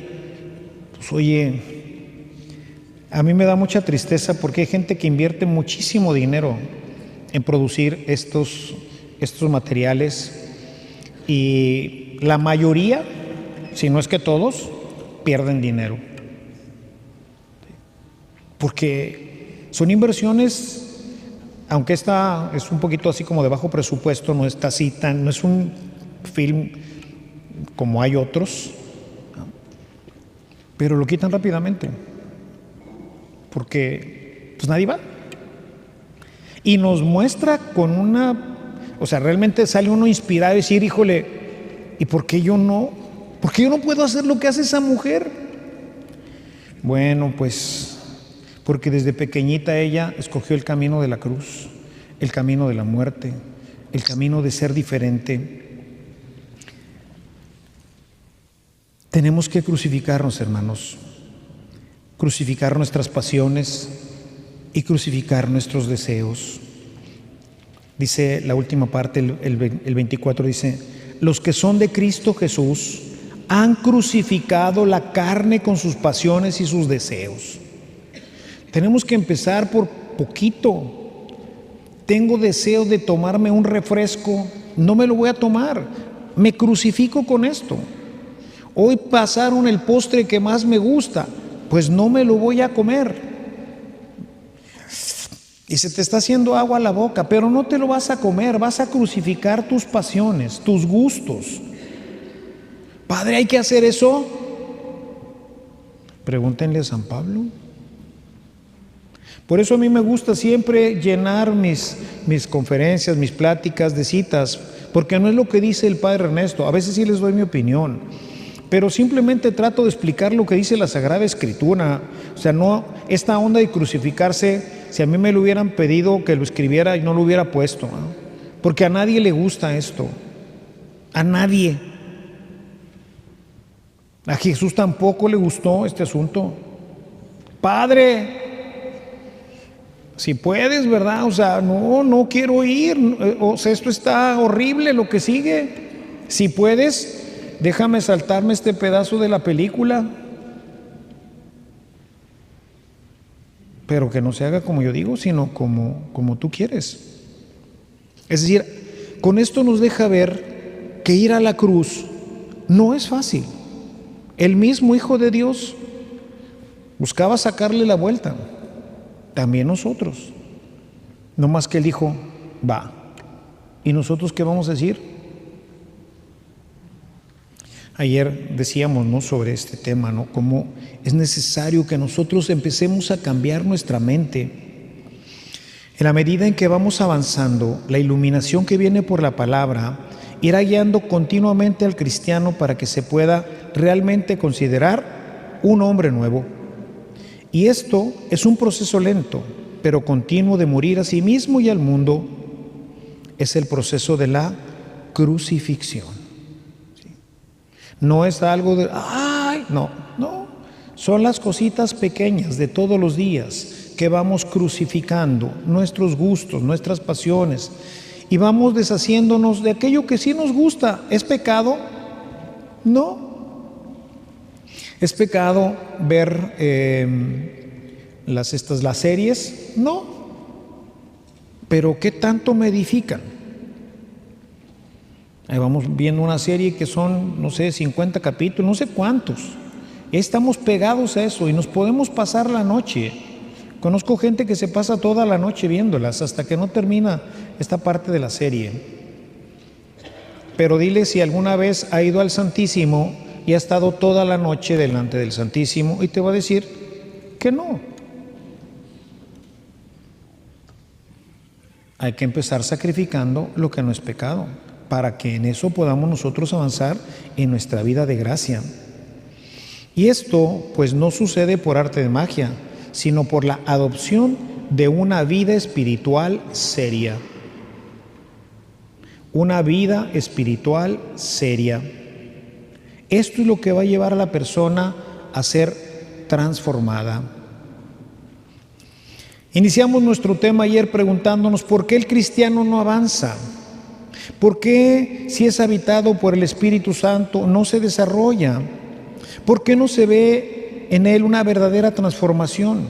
S1: Pues oye, a mí me da mucha tristeza porque hay gente que invierte muchísimo dinero en producir estos materiales y la mayoría, si no es que todos, pierden dinero, porque son inversiones, aunque esta es un poquito así como de bajo presupuesto, no está así no es un film como hay otros, pero lo quitan rápidamente, porque pues nadie va. Y nos muestra con o sea, realmente sale uno inspirado a decir, híjole, ¿y por qué yo no? ¿Por qué yo no puedo hacer lo que hace esa mujer? Bueno, pues porque desde pequeñita ella escogió el camino de la cruz, el camino de la muerte, el camino de ser diferente. Tenemos que crucificarnos, hermanos, crucificar nuestras pasiones y crucificar nuestros deseos. Dice la última parte, el 24, dice: los que son de Cristo Jesús han crucificado la carne con sus pasiones y sus deseos. Tenemos que empezar por poquito. Tengo deseo de tomarme un refresco, no me lo voy a tomar, me crucifico con esto. Hoy pasaron el postre que más me gusta, pues no me lo voy a comer. Y se te está haciendo agua a la boca, pero no te lo vas a comer, vas a crucificar tus pasiones, tus gustos. Padre, ¿hay que hacer eso? Pregúntenle a San Pablo. Por eso a mí me gusta siempre llenar mis conferencias, mis pláticas de citas, porque no es lo que dice el Padre Ernesto. A veces sí les doy mi opinión, pero simplemente trato de explicar lo que dice la Sagrada Escritura. O sea, no esta onda de crucificarse. Si a mí me lo hubieran pedido que lo escribiera y no lo hubiera puesto, ¿no? Porque a nadie le gusta esto, a nadie. A Jesús tampoco le gustó este asunto. Padre, si puedes, ¿verdad? O sea, no quiero ir, o sea, esto está horrible lo que sigue. Si puedes, déjame saltarme este pedazo de la película, pero que no se haga como yo digo, sino como tú quieres. Es decir, con esto nos deja ver que ir a la cruz no es fácil. El mismo Hijo de Dios buscaba sacarle la vuelta, también nosotros. No más que Él dijo, va. ¿Y nosotros qué vamos a decir? Ayer decíamos, ¿no?, sobre este tema, ¿no?, cómo es necesario que nosotros empecemos a cambiar nuestra mente. En la medida en que vamos avanzando, la iluminación que viene por la palabra irá guiando continuamente al cristiano para que se pueda realmente considerar un hombre nuevo. Y esto es un proceso lento, pero continuo de morir a sí mismo y al mundo. Es el proceso de la crucifixión. ¿Sí? No es algo de, no. Son las cositas pequeñas de todos los días que vamos crucificando, nuestros gustos, nuestras pasiones, y vamos deshaciéndonos de aquello que sí nos gusta. ¿Es pecado? No. ¿Es pecado ver las series? No. Pero ¿qué tanto me edifican? Ahí vamos viendo una serie que son, no sé, 50 capítulos, no sé cuántos. Estamos pegados a eso y nos podemos pasar la noche. Conozco gente que se pasa toda la noche viéndolas hasta que no termina esta parte de la serie. Pero dile si alguna vez ha ido al Santísimo y ha estado toda la noche delante del Santísimo, y te va a decir que no. Hay que empezar sacrificando lo que no es pecado, para que en eso podamos nosotros avanzar en nuestra vida de gracia. Y esto pues no sucede por arte de magia, sino por la adopción de una vida espiritual seria. Una vida espiritual seria. Esto es lo que va a llevar a la persona a ser transformada. Iniciamos nuestro tema ayer preguntándonos por qué el cristiano no avanza. ¿Por qué, si es habitado por el Espíritu Santo, no se desarrolla? ¿Por qué no se ve en él una verdadera transformación?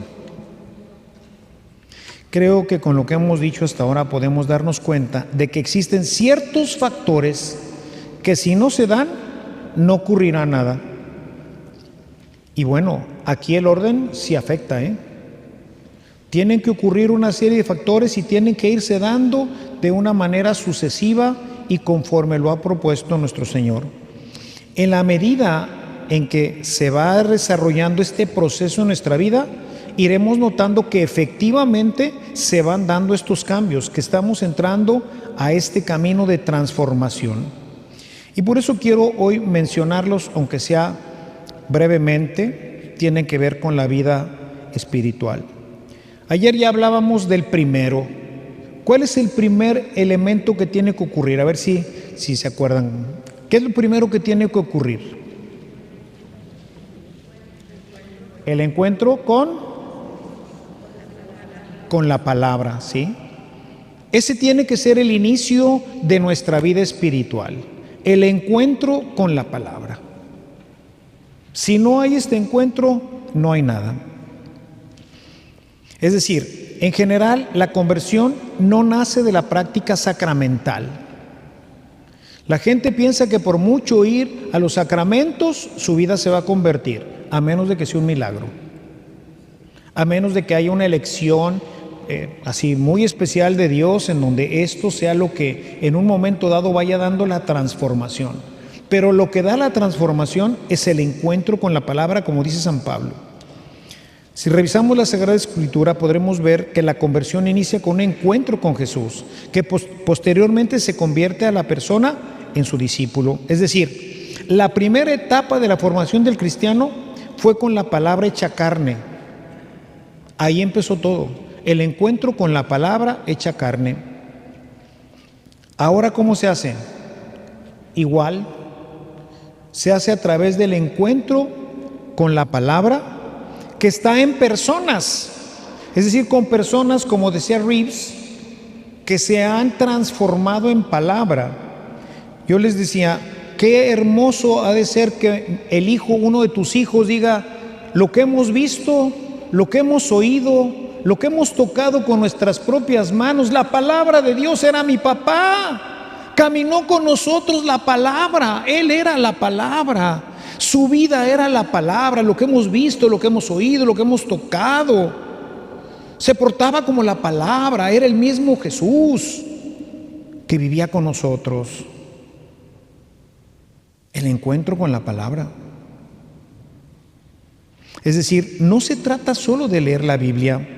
S1: Creo que con lo que hemos dicho hasta ahora podemos darnos cuenta de que existen ciertos factores que si no se dan, no ocurrirá nada. Y bueno, aquí el orden sí afecta, Tienen que ocurrir una serie de factores y tienen que irse dando de una manera sucesiva y conforme lo ha propuesto nuestro Señor. En la medida en que se va desarrollando este proceso en nuestra vida, iremos notando que efectivamente se van dando estos cambios, que estamos entrando a este camino de transformación. Y por eso quiero hoy mencionarlos, aunque sea brevemente, tienen que ver con la vida espiritual. Ayer ya hablábamos del primero. ¿Cuál es el primer elemento que tiene que ocurrir? A ver si se acuerdan. ¿Qué es lo primero que tiene que ocurrir? El encuentro con la palabra, ¿sí? Ese tiene que ser el inicio de nuestra vida espiritual. El encuentro con la palabra. Si no hay este encuentro, no hay nada. Es decir, en general, la conversión no nace de la práctica sacramental. La gente piensa que por mucho ir a los sacramentos, su vida se va a convertir, a menos de que sea un milagro, a menos de que haya una elección así muy especial de Dios, en donde esto sea lo que en un momento dado vaya dando la transformación. Pero lo que da la transformación es el encuentro con la palabra, como dice San Pablo. Si revisamos la Sagrada Escritura, podremos ver que la conversión inicia con un encuentro con Jesús, que posteriormente se convierte a la persona en su discípulo. Es decir, la primera etapa de la formación del cristiano fue con la palabra hecha carne. Ahí empezó todo, el encuentro con la palabra hecha carne. Ahora, ¿cómo se hace? Igual, se hace a través del encuentro con la palabra que está en personas, es decir, con personas, como decía Reeves, que se han transformado en palabra. Yo les decía, qué hermoso ha de ser que el hijo, uno de tus hijos, diga: lo que hemos visto, lo que hemos oído, lo que hemos tocado con nuestras propias manos, la palabra de Dios era mi papá. Caminó con nosotros la palabra, él era la palabra, su vida era la palabra, lo que hemos visto, lo que hemos oído, lo que hemos tocado. Se portaba como la palabra, era el mismo Jesús que vivía con nosotros. El encuentro con la palabra. Es decir, no se trata solo de leer la Biblia,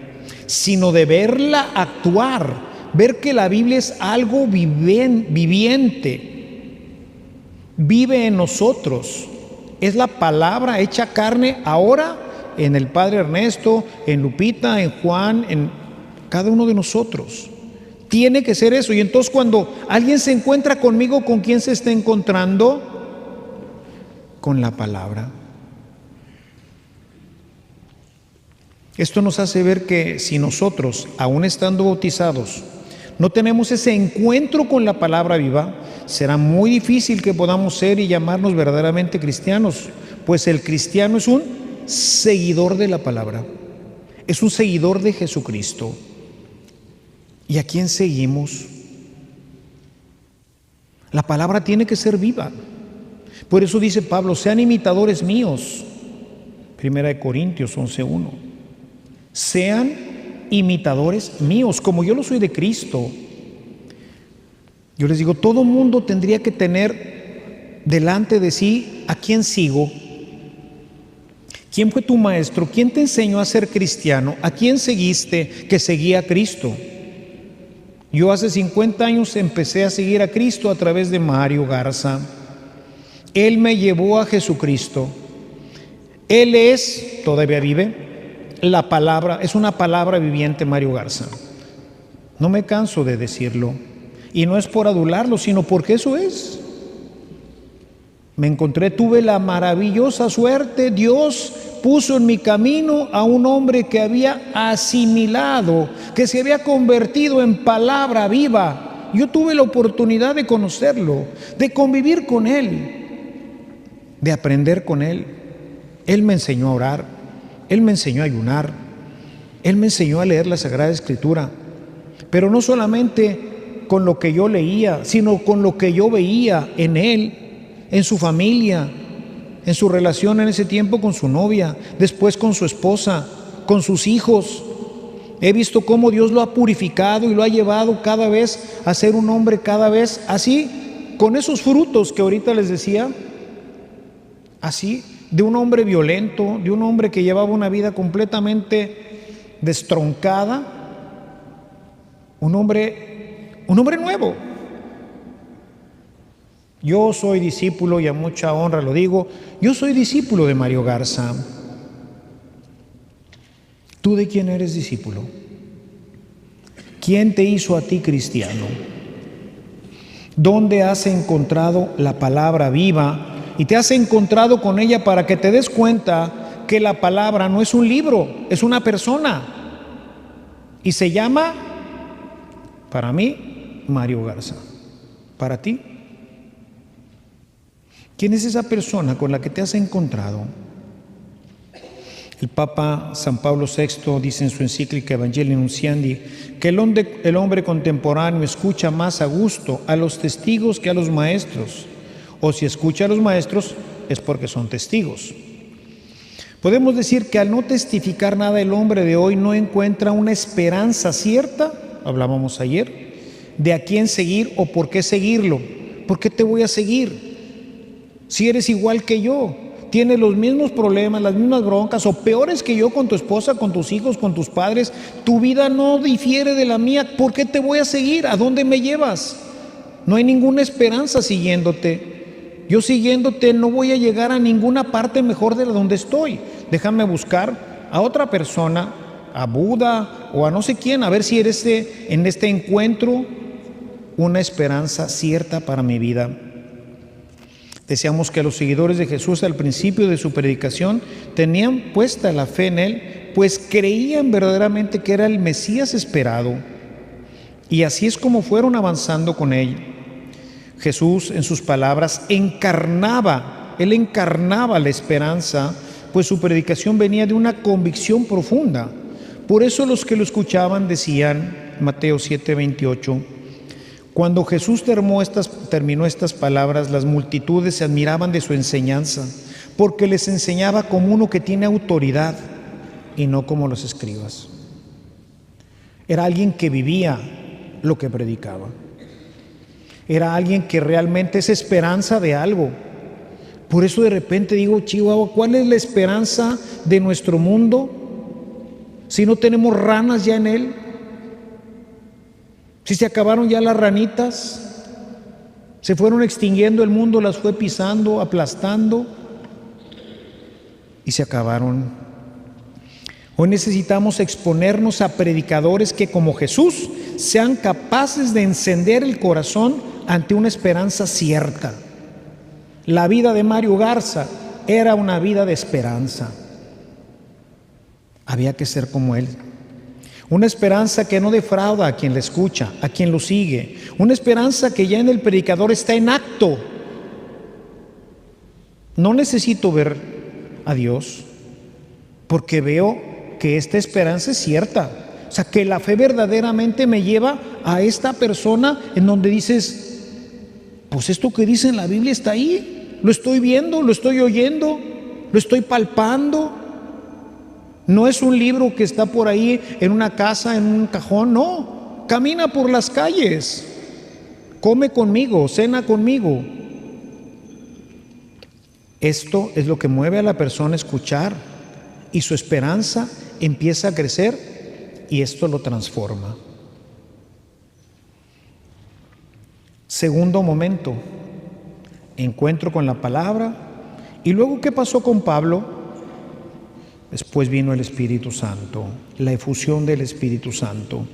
S1: sino de verla actuar, ver que la Biblia es algo viviente, vive en nosotros, es la palabra hecha carne ahora en el Padre Ernesto, en Lupita, en Juan, en cada uno de nosotros. Tiene que ser eso. Y entonces cuando alguien se encuentra conmigo, ¿con quién se está encontrando? Con la palabra. Esto nos hace ver que si nosotros, aún estando bautizados, no tenemos ese encuentro con la palabra viva, será muy difícil que podamos ser y llamarnos verdaderamente cristianos, pues el cristiano es un seguidor de la palabra, es un seguidor de Jesucristo. ¿Y a quién seguimos? La palabra tiene que ser viva. Por eso dice Pablo: sean imitadores míos. 1 Corintios 11:1. Sean imitadores míos, como yo lo soy de Cristo. Yo les digo, todo mundo tendría que tener delante de sí a quién sigo. ¿Quién fue tu maestro? ¿Quién te enseñó a ser cristiano? ¿A quién seguiste que seguía a Cristo? Yo hace 50 años empecé a seguir a Cristo a través de Mario Garza. Él me llevó a Jesucristo. Él es, todavía vive, la palabra, es una palabra viviente, Mario Garza. No me canso de decirlo. Y no es por adularlo, sino porque eso es. Tuve la maravillosa suerte, Dios puso en mi camino a un hombre que había asimilado, que se había convertido en palabra viva. Yo tuve la oportunidad de conocerlo, de convivir con él, de aprender con él. Él me enseñó a orar, él me enseñó a ayunar, él me enseñó a leer la Sagrada Escritura, pero no solamente con lo que yo leía, sino con lo que yo veía en él, en su familia, en su relación en ese tiempo con su novia, después con su esposa, con sus hijos. He visto cómo Dios lo ha purificado y lo ha llevado cada vez a ser un hombre cada vez así, con esos frutos que ahorita les decía, así, de un hombre violento, de un hombre que llevaba una vida completamente destroncada, un hombre nuevo. Yo soy discípulo, y a mucha honra lo digo, yo soy discípulo de Mario Garza. ¿Tú de quién eres discípulo? ¿Quién te hizo a ti cristiano? ¿Dónde has encontrado la palabra viva y te has encontrado con ella para que te des cuenta que la palabra no es un libro, es una persona? Y se llama, para mí, Mario Garza. ¿Para ti? ¿Quién es esa persona con la que te has encontrado? El Papa San Pablo VI dice en su encíclica Evangelii Nuntiandi que el hombre contemporáneo escucha más a gusto a los testigos que a los maestros, o si escucha a los maestros es porque son testigos. Podemos decir que al no testificar nada, el hombre de hoy no encuentra una esperanza cierta, hablábamos ayer, de a quién seguir o por qué seguirlo. ¿Por qué te voy a seguir? Si eres igual que yo, tienes los mismos problemas, las mismas broncas, o peores que yo con tu esposa, con tus hijos, con tus padres, tu vida no difiere de la mía, ¿por qué te voy a seguir? ¿A dónde me llevas? No hay ninguna esperanza siguiéndote. Yo siguiéndote no voy a llegar a ninguna parte mejor de donde estoy. Déjame buscar a otra persona, a Buda o a no sé quién, a ver si eres en este encuentro una esperanza cierta para mi vida. Deseamos que los seguidores de Jesús al principio de su predicación tenían puesta la fe en Él, pues creían verdaderamente que era el Mesías esperado. Y así es como fueron avanzando con Él. Jesús, en sus palabras, Él encarnaba la esperanza, pues su predicación venía de una convicción profunda. Por eso los que lo escuchaban decían, Mateo 7:28, cuando Jesús terminó estas palabras, las multitudes se admiraban de su enseñanza, porque les enseñaba como uno que tiene autoridad y no como los escribas. Era alguien que vivía lo que predicaba. Era alguien que realmente es esperanza de algo. Por eso de repente digo, Chihuahua, ¿cuál es la esperanza de nuestro mundo si no tenemos ranas ya en él? Si se acabaron ya las ranitas, se fueron extinguiendo, el mundo las fue pisando, aplastando y se acabaron. Hoy necesitamos exponernos a predicadores que, como Jesús, sean capaces de encender el corazón ante una esperanza cierta. La vida de Mario Garza era una vida de esperanza. Había que ser como él. Una esperanza que no defrauda a quien le escucha, a quien lo sigue. Una esperanza que ya en el predicador está en acto. No necesito ver a Dios porque veo que esta esperanza es cierta. O sea, que la fe verdaderamente me lleva a esta persona en donde dices, pues esto que dice en la Biblia está ahí. Lo estoy viendo, lo estoy oyendo, lo estoy palpando. No es un libro que está por ahí en una casa, en un cajón, no. Camina por las calles, come conmigo, cena conmigo. Esto es lo que mueve a la persona a escuchar y su esperanza empieza a crecer y esto lo transforma. Segundo momento, encuentro con la palabra. Y luego, ¿qué pasó con Pablo? Después vino el Espíritu Santo, la efusión del Espíritu Santo.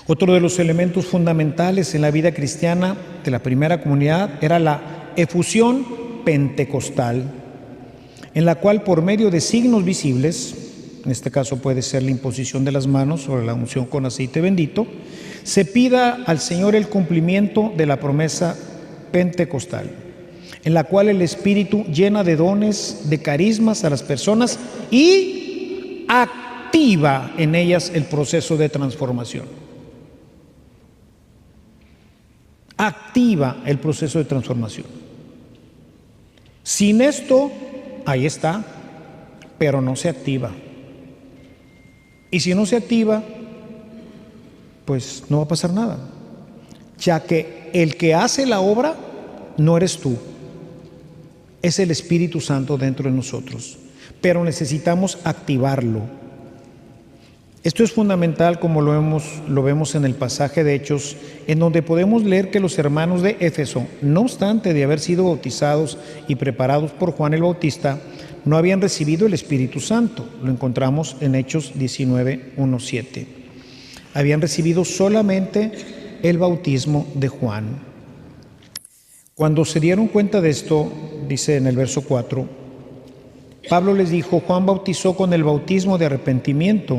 S1: Otro de los elementos fundamentales en la vida cristiana de la primera comunidad era la efusión pentecostal, en la cual por medio de signos visibles, en este caso puede ser la imposición de las manos o la unción con aceite bendito, se pida al Señor el cumplimiento de la promesa pentecostal, en la cual el Espíritu llena de dones, de carismas a las personas y activa en ellas el proceso de transformación. Activa el proceso de transformación. Sin esto, ahí está, pero no se activa. Y si no se activa, pues no va a pasar nada, ya que el que hace la obra no eres tú, es el Espíritu Santo dentro de nosotros, pero necesitamos activarlo. Esto es fundamental, como lo vemos en el pasaje de Hechos, en donde podemos leer que los hermanos de Éfeso, no obstante de haber sido bautizados y preparados por Juan el Bautista, no habían recibido el Espíritu Santo. Lo encontramos en Hechos 19:1-7. Habían recibido solamente el bautismo de Juan. Cuando se dieron cuenta de esto, dice en el verso 4, Pablo les dijo, Juan bautizó con el bautismo de arrepentimiento,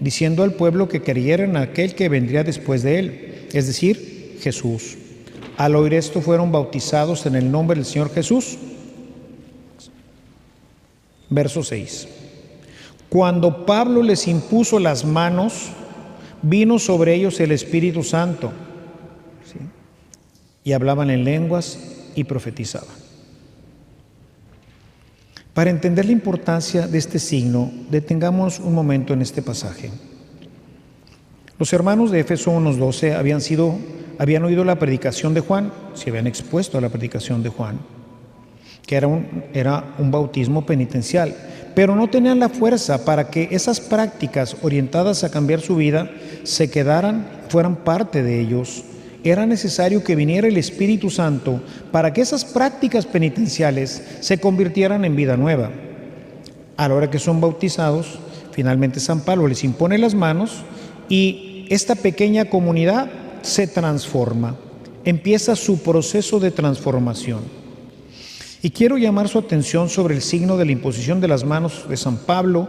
S1: diciendo al pueblo que creyera en aquel que vendría después de él, es decir, Jesús. Al oír esto fueron bautizados en el nombre del Señor Jesús. Verso 6. Cuando Pablo les impuso las manos, vino sobre ellos el Espíritu Santo, ¿sí? Y hablaban en lenguas y profetizaban. Para entender la importancia de este signo, detengamos un momento en este pasaje. Los hermanos de Éfeso, unos 12, habían oído la predicación de Juan, se habían expuesto a la predicación de Juan, que era un bautismo penitencial, pero no tenían la fuerza para que esas prácticas orientadas a cambiar su vida fueran parte de ellos. Era necesario que viniera el Espíritu Santo para que esas prácticas penitenciales se convirtieran en vida nueva. A la hora que son bautizados, finalmente San Pablo les impone las manos y esta pequeña comunidad se transforma, empieza su proceso de transformación. Y quiero llamar su atención sobre el signo de la imposición de las manos de San Pablo,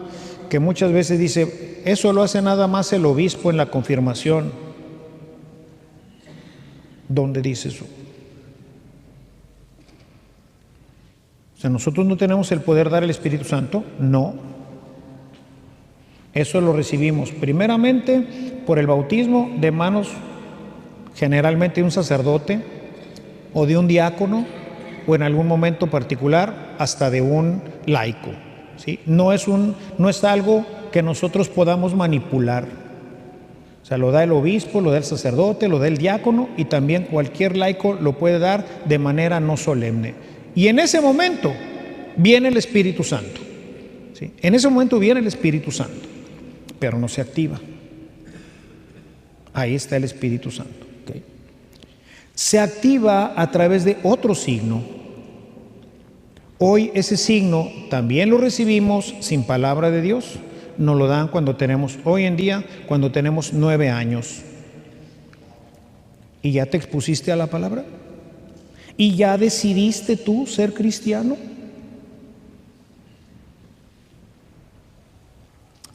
S1: que muchas veces dice, eso lo hace nada más el obispo en la confirmación. ¿Dónde dice eso? O sea, ¿nosotros no tenemos el poder de dar el Espíritu Santo? No. Eso lo recibimos primeramente por el bautismo de manos generalmente de un sacerdote o de un diácono o en algún momento particular hasta de un laico, ¿sí? No es algo que nosotros podamos manipular. O sea, lo da el obispo, lo da el sacerdote, lo da el diácono y también cualquier laico lo puede dar de manera no solemne. Y en ese momento viene el Espíritu Santo, ¿sí? En ese momento viene el Espíritu Santo, pero no se activa. Ahí está el Espíritu Santo, ¿okay? Se activa a través de otro signo. Hoy ese signo también lo recibimos sin palabra de Dios. Nos lo dan hoy en día, cuando tenemos 9 años. ¿Y ya te expusiste a la palabra? ¿Y ya decidiste tú ser cristiano?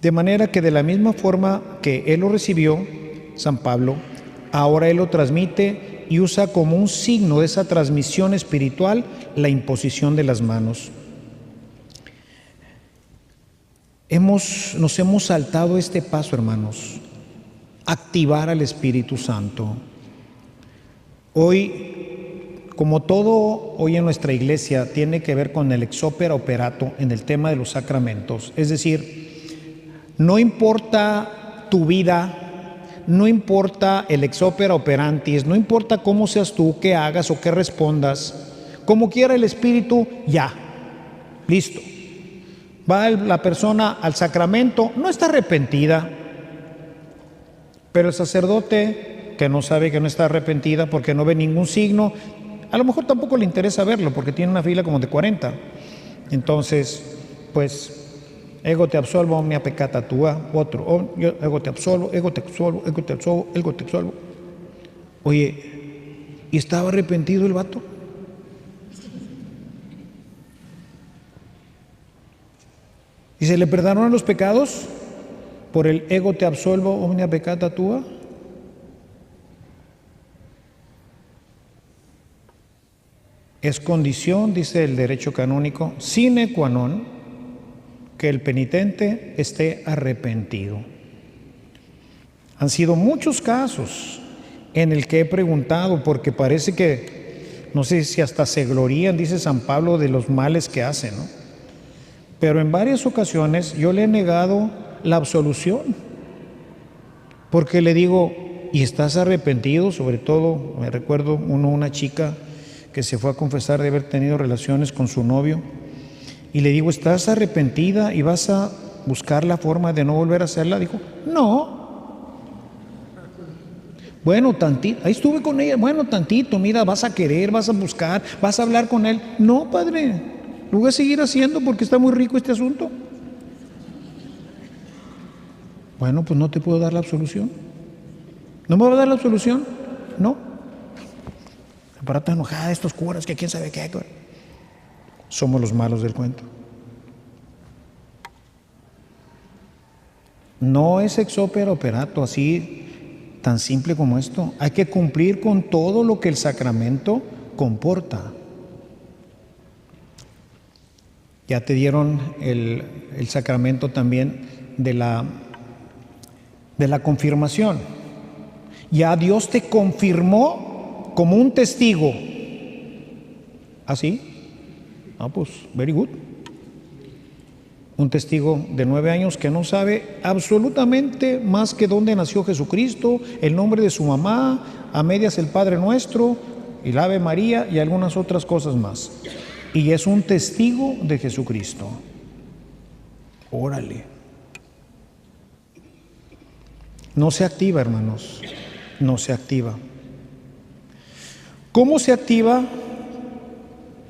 S1: De manera que de la misma forma que él lo recibió, San Pablo, ahora él lo transmite y usa como un signo de esa transmisión espiritual la imposición de las manos. Nos hemos saltado este paso, hermanos, activar al Espíritu Santo. Hoy, como todo hoy en nuestra iglesia tiene que ver con el ex opere operato en el tema de los sacramentos, es decir, no importa tu vida, no importa el ex opere operantis, no importa cómo seas tú, qué hagas o qué respondas, como quiera el Espíritu, ya, listo. Va la persona al sacramento, no está arrepentida, pero el sacerdote que no sabe que no está arrepentida porque no ve ningún signo, a lo mejor tampoco le interesa verlo porque tiene una fila como de 40. Entonces, pues, ego te absolvo, omnia peccata tua, otro, ego te absolvo, ego te absolvo, ego te absolvo, ego te absolvo. Oye, ¿y estaba arrepentido el vato? ¿Y se le perdonaron los pecados por el ego te absolvo, omnia peccata tua? Es condición, dice el derecho canónico, sine qua non, que el penitente esté arrepentido. Han sido muchos casos en el que he preguntado, porque parece que, no sé si hasta se glorían, dice San Pablo, de los males que hacen, ¿no? Pero en varias ocasiones yo le he negado la absolución, porque le digo, ¿y estás arrepentido? Sobre todo, me recuerdo una chica que se fue a confesar de haber tenido relaciones con su novio, y le digo, ¿estás arrepentida y vas a buscar la forma de no volver a hacerla? Dijo, no. Bueno, tantito, ahí estuve con ella, bueno, tantito, mira, vas a querer, vas a buscar, vas a hablar con él. No, padre, lo voy a seguir haciendo porque está muy rico este asunto. Bueno, pues no te puedo dar la absolución. ¿No me va a dar la absolución? No. Para tan enojada estos curas que quién sabe qué. Somos los malos del cuento. No es ex opere operato así tan simple como esto. Hay que cumplir con todo lo que el sacramento comporta. Ya te dieron el sacramento también de la confirmación. Ya Dios te confirmó como un testigo. ¿Así? Pues, very good. Un testigo de 9 años que no sabe absolutamente más que dónde nació Jesucristo, el nombre de su mamá, a medias el Padre Nuestro, y la Ave María y algunas otras cosas más. Y es un testigo de Jesucristo. Órale. No se activa, hermanos. No se activa. ¿Cómo se activa?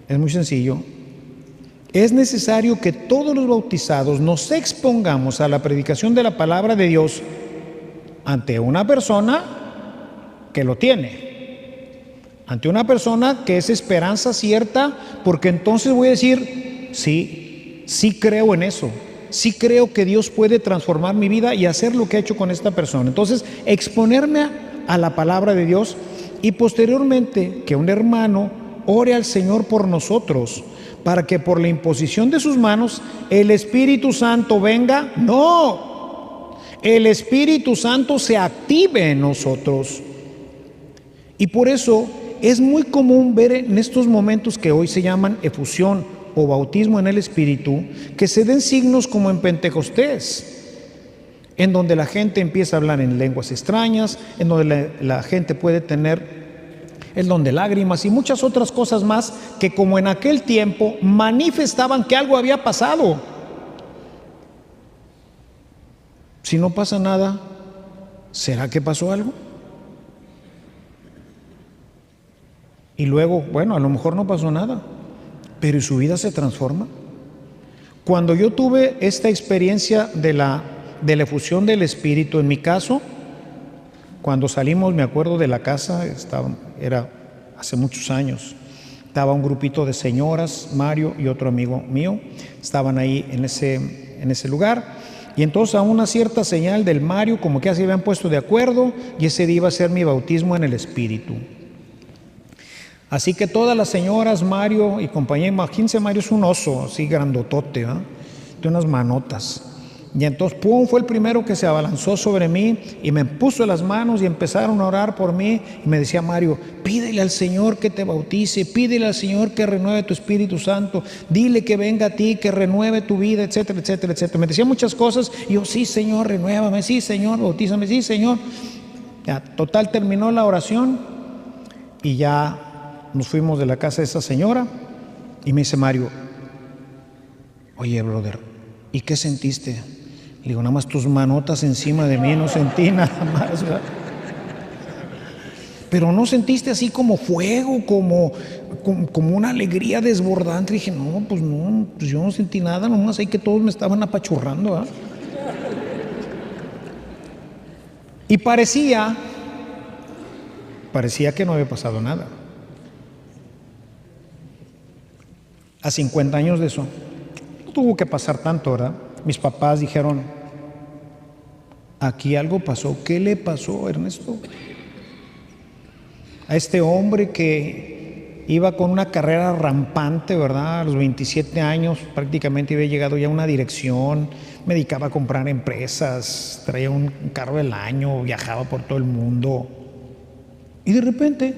S1: Es muy sencillo. Es necesario que todos los bautizados nos expongamos a la predicación de la palabra de Dios ante una persona que lo tiene. Ante una persona que es esperanza cierta, porque entonces voy a decir, sí creo en eso, sí creo que Dios puede transformar mi vida y hacer lo que ha hecho con esta persona. Entonces, exponerme a la palabra de Dios y posteriormente que un hermano ore al Señor por nosotros, para que por la imposición de sus manos el Espíritu Santo venga. No, el Espíritu Santo se active en nosotros. Y por eso es muy común ver en estos momentos que hoy se llaman efusión o bautismo en el Espíritu, que se den signos como en Pentecostés, en donde la gente empieza a hablar en lenguas extrañas, en donde la gente puede tener el don de lágrimas y muchas otras cosas más que, como en aquel tiempo, manifestaban que algo había pasado. Si no pasa nada, ¿será que pasó algo? Y luego, bueno, a lo mejor no pasó nada, pero ¿y su vida se transforma? Cuando yo tuve esta experiencia de la efusión del Espíritu, en mi caso, cuando salimos, me acuerdo de la casa, era hace muchos años, estaba un grupito de señoras, Mario y otro amigo mío, estaban ahí en ese lugar, y entonces a una cierta señal del Mario, como que ya se habían puesto de acuerdo, y ese día iba a ser mi bautismo en el Espíritu. Así que todas las señoras, Mario y compañía, imagínense, Mario es un oso, así grandotote, ¿eh? De unas manotas. Y entonces, pum, fue el primero que se abalanzó sobre mí y me puso las manos y empezaron a orar por mí. Y me decía Mario, pídele al Señor que te bautice, pídele al Señor que renueve tu Espíritu Santo, dile que venga a ti, que renueve tu vida, etcétera, etcétera, etcétera. Me decía muchas cosas y yo, sí, Señor, renuévame, sí, Señor, bautízame, sí, Señor. Ya, total, terminó la oración y ya nos fuimos de la casa de esa señora y me dice Mario, oye, brother, ¿y qué sentiste? Le digo, nada más tus manotas encima de mí, no sentí nada más, ¿verdad? Pero no sentiste así como fuego, como una alegría desbordante. Dije, no, pues yo no sentí nada, nomás ahí que todos me estaban apachurrando, ¿verdad? Y parecía que no había pasado nada. A 50 años de eso, no tuvo que pasar tanto, ¿verdad? Mis papás dijeron, aquí algo pasó. ¿Qué le pasó, Ernesto? A este hombre que iba con una carrera rampante, ¿verdad? A los 27 años prácticamente había llegado ya a una dirección, me dedicaba a comprar empresas, traía un carro del año, viajaba por todo el mundo. Y de repente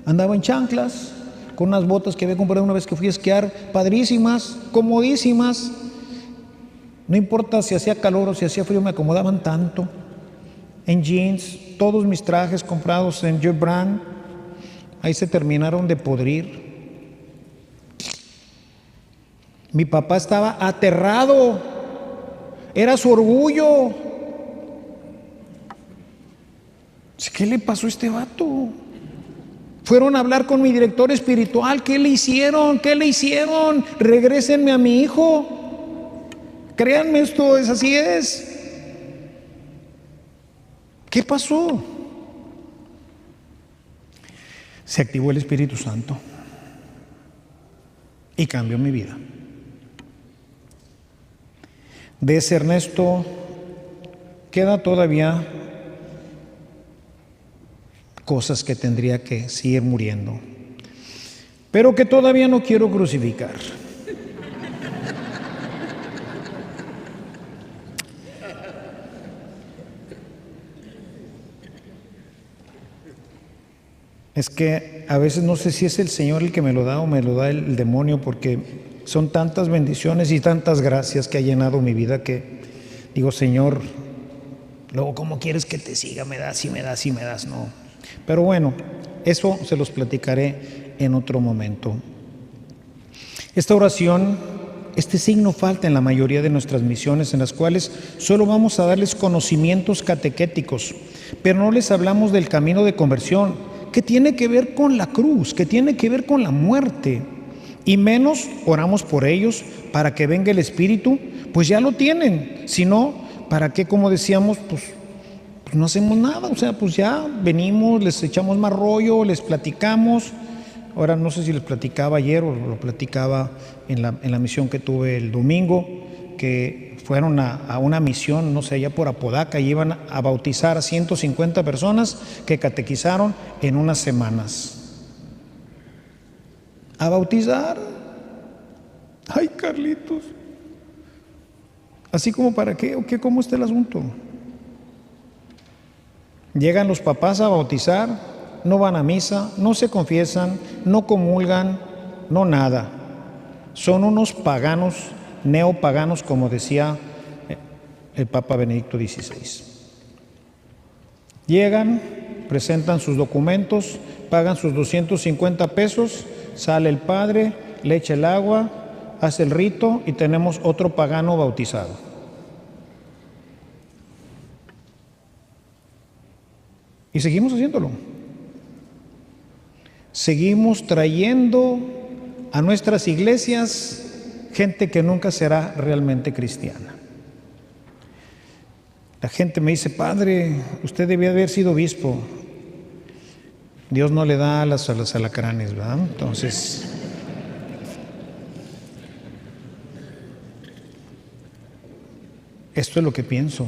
S1: andaba en chanclas, con unas botas que había comprado una vez que fui a esquiar, padrísimas, comodísimas. No importa si hacía calor o si hacía frío, me acomodaban tanto. En jeans, todos mis trajes comprados en Joe Brand, ahí se terminaron de podrir. Mi papá estaba aterrado, era su orgullo. ¿Qué le pasó a este vato? Fueron a hablar con mi director espiritual. ¿Qué le hicieron? ¿Qué le hicieron? Regrésenme a mi hijo. Créanme, esto es así es. ¿Qué pasó? Se activó el Espíritu Santo y cambió mi vida. De ese Ernesto queda todavía cosas que tendría que seguir muriendo, pero que todavía no quiero crucificar. Es que a veces no sé si es el Señor el que me lo da o me lo da el demonio, porque son tantas bendiciones y tantas gracias que ha llenado mi vida que digo, Señor, luego ¿cómo quieres que te siga? Me das y me das y me das, no. Pero bueno, eso se los platicaré en otro momento. Esta oración, este signo falta en la mayoría de nuestras misiones, en las cuales solo vamos a darles conocimientos catequéticos, pero no les hablamos del camino de conversión, que tiene que ver con la cruz, que tiene que ver con la muerte, y menos oramos por ellos para que venga el Espíritu. Pues ya lo tienen, si no, ¿para qué? Como decíamos, pues no hacemos nada. O sea, pues ya venimos, les echamos más rollo, les platicamos. Ahora no sé si les platicaba ayer o lo platicaba en la misión que tuve el domingo, que fueron a una misión, no sé, allá por Apodaca, y iban a bautizar a 150 personas que catequizaron en unas semanas. A bautizar. Ay, Carlitos. Así como para qué, o qué, cómo está el asunto. Llegan los papás a bautizar, no van a misa, no se confiesan, no comulgan, no nada. Son unos paganos, neopaganos, como decía el Papa Benedicto XVI. Llegan, presentan sus documentos, pagan sus 250 pesos, sale el padre, le echa el agua, hace el rito y tenemos otro pagano bautizado. Y seguimos haciéndolo. Seguimos trayendo a nuestras iglesias gente que nunca será realmente cristiana. La gente me dice: padre, usted debía haber sido obispo. Dios no le da alas a los alacranes, ¿verdad? Entonces, esto es lo que pienso.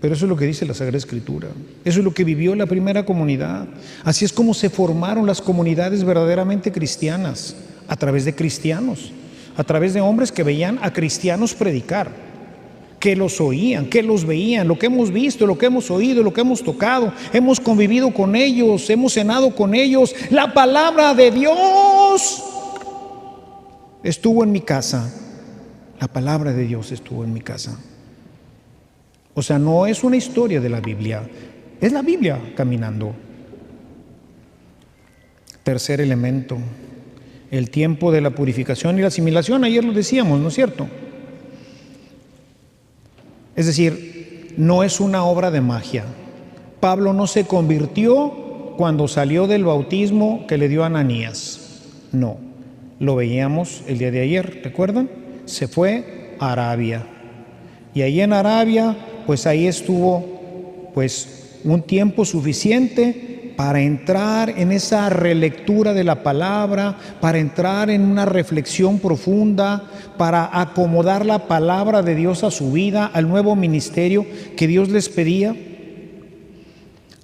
S1: Pero eso es lo que dice la Sagrada Escritura. Eso es lo que vivió la primera comunidad. Así es como se formaron las comunidades verdaderamente cristianas, a través de cristianos, a través de hombres que veían a cristianos predicar, que los oían, que los veían, lo que hemos visto, lo que hemos oído, lo que hemos tocado, hemos convivido con ellos, hemos cenado con ellos. La palabra de Dios estuvo en mi casa. La palabra de Dios estuvo en mi casa. O sea, no es una historia de la Biblia, es la Biblia caminando. Tercer elemento, el tiempo de la purificación y la asimilación. Ayer lo decíamos, ¿no es cierto? Es decir, no es una obra de magia. Pablo no se convirtió cuando salió del bautismo que le dio a Ananías. No, lo veíamos el día de ayer, ¿recuerdan? Se fue a Arabia. Y ahí en Arabia, pues ahí estuvo pues un tiempo suficiente para entrar en esa relectura de la palabra, para entrar en una reflexión profunda, para acomodar la palabra de Dios a su vida, al nuevo ministerio que Dios les pedía.